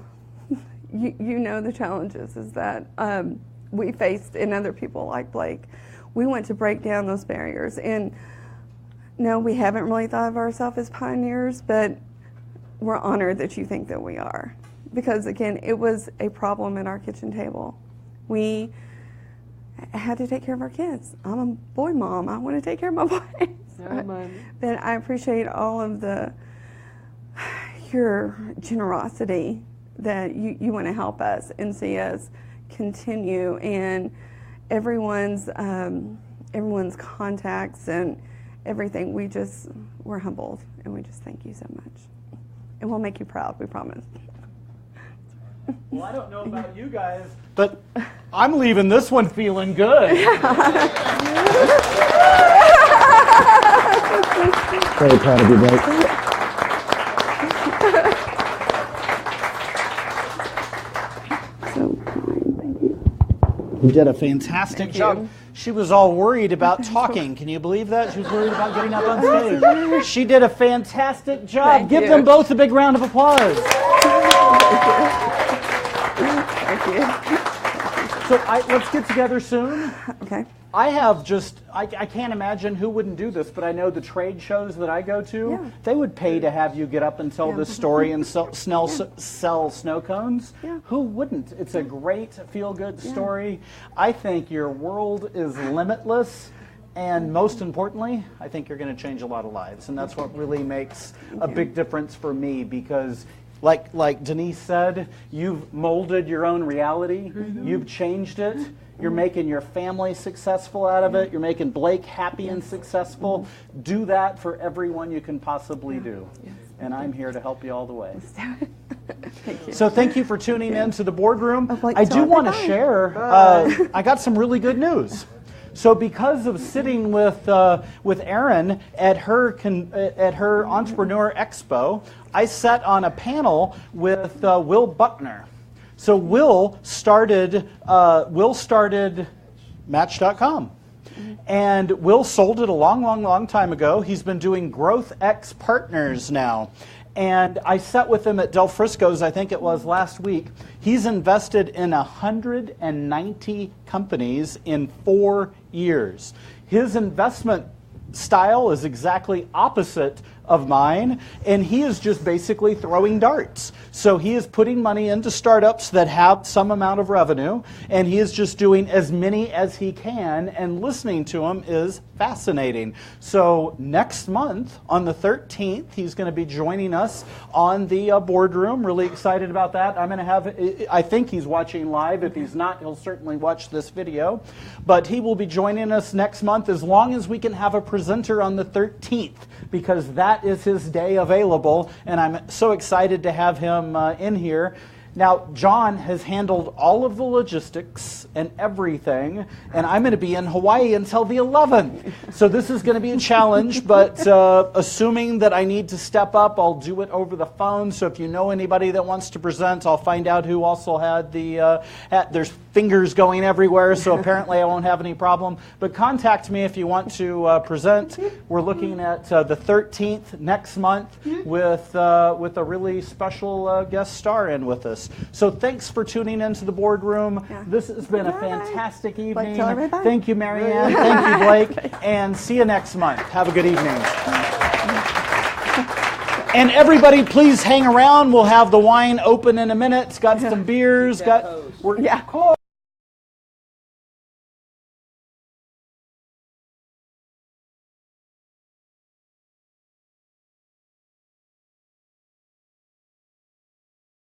the challenges is that we faced in other people like Blake. We went to break down those barriers. And no, we haven't really thought of ourselves as pioneers, but we're honored that you think that we are. Because again, it was a problem at our kitchen table. We had to take care of our kids. I'm a boy mom. I want to take care of my boys. But I appreciate all of the pure generosity that you want to help us and see us continue, and everyone's contacts and everything. We're humbled, and we just thank you so much. And we'll make you proud, we promise. Well, I don't know about you guys, but I'm leaving this one feeling good. Very proud of you, Blake. So kind, thank you. You did a fantastic job. She was all worried about talking. Can you believe that? She was worried about getting up on stage. She did a fantastic job. Thank Give you. them both a big round of applause. Thank you. So let's get together soon. Okay. I have I can't imagine who wouldn't do this, but I know the trade shows that I go to, they would pay to have you get up and tell this story and sell snow cones. Yeah. Who wouldn't? It's a great feel-good story. I think your world is limitless. And most importantly, I think you're going to change a lot of lives. And that's what really makes a big difference for me, because like Denise said, you've molded your own reality. You've changed it. You're making your family successful out of it. You're making Blake happy and successful. Do that for everyone you can possibly do. And I'm here to help you all the way. Thank you. So thank you for tuning in to the boardroom. Blake, I do tell want to everybody. share, I got some really good news. So because of sitting with Erin at her Entrepreneur Expo, I sat on a panel with Will Buckner. So Will started Match.com. And Will sold it a long time ago. He's been doing Growth X Partners now. And I sat with him at Del Frisco's, I think it was last week. He's invested in 190 companies in 4 years. His investment style is exactly opposite of mine, and he is just basically throwing darts. So he is putting money into startups that have some amount of revenue, and he is just doing as many as he can, and listening to him is fascinating. So next month, on the 13th, he's going to be joining us on the boardroom. Really excited about that. I'm going to have, I think he's watching live. If he's not, he'll certainly watch this video. But he will be joining us next month, as long as we can have a presenter on the 13th, because that is his day available, and I'm so excited to have him in here. Now, John has handled all of the logistics and everything, and I'm going to be in Hawaii until the 11th. So this is going to be a challenge, but assuming that I need to step up, I'll do it over the phone. So if you know anybody that wants to present, I'll find out who also had the, there's fingers going everywhere, so apparently I won't have any problem. But contact me if you want to present. We're looking at the 13th next month with a really special guest star in with us. So thanks for tuning into the boardroom. This has been a fantastic evening. Thank you, Marianne. Thank you, Blake. And see you next month. Have a good evening. And everybody, please hang around. We'll have the wine open in a minute. It's got some beers. We're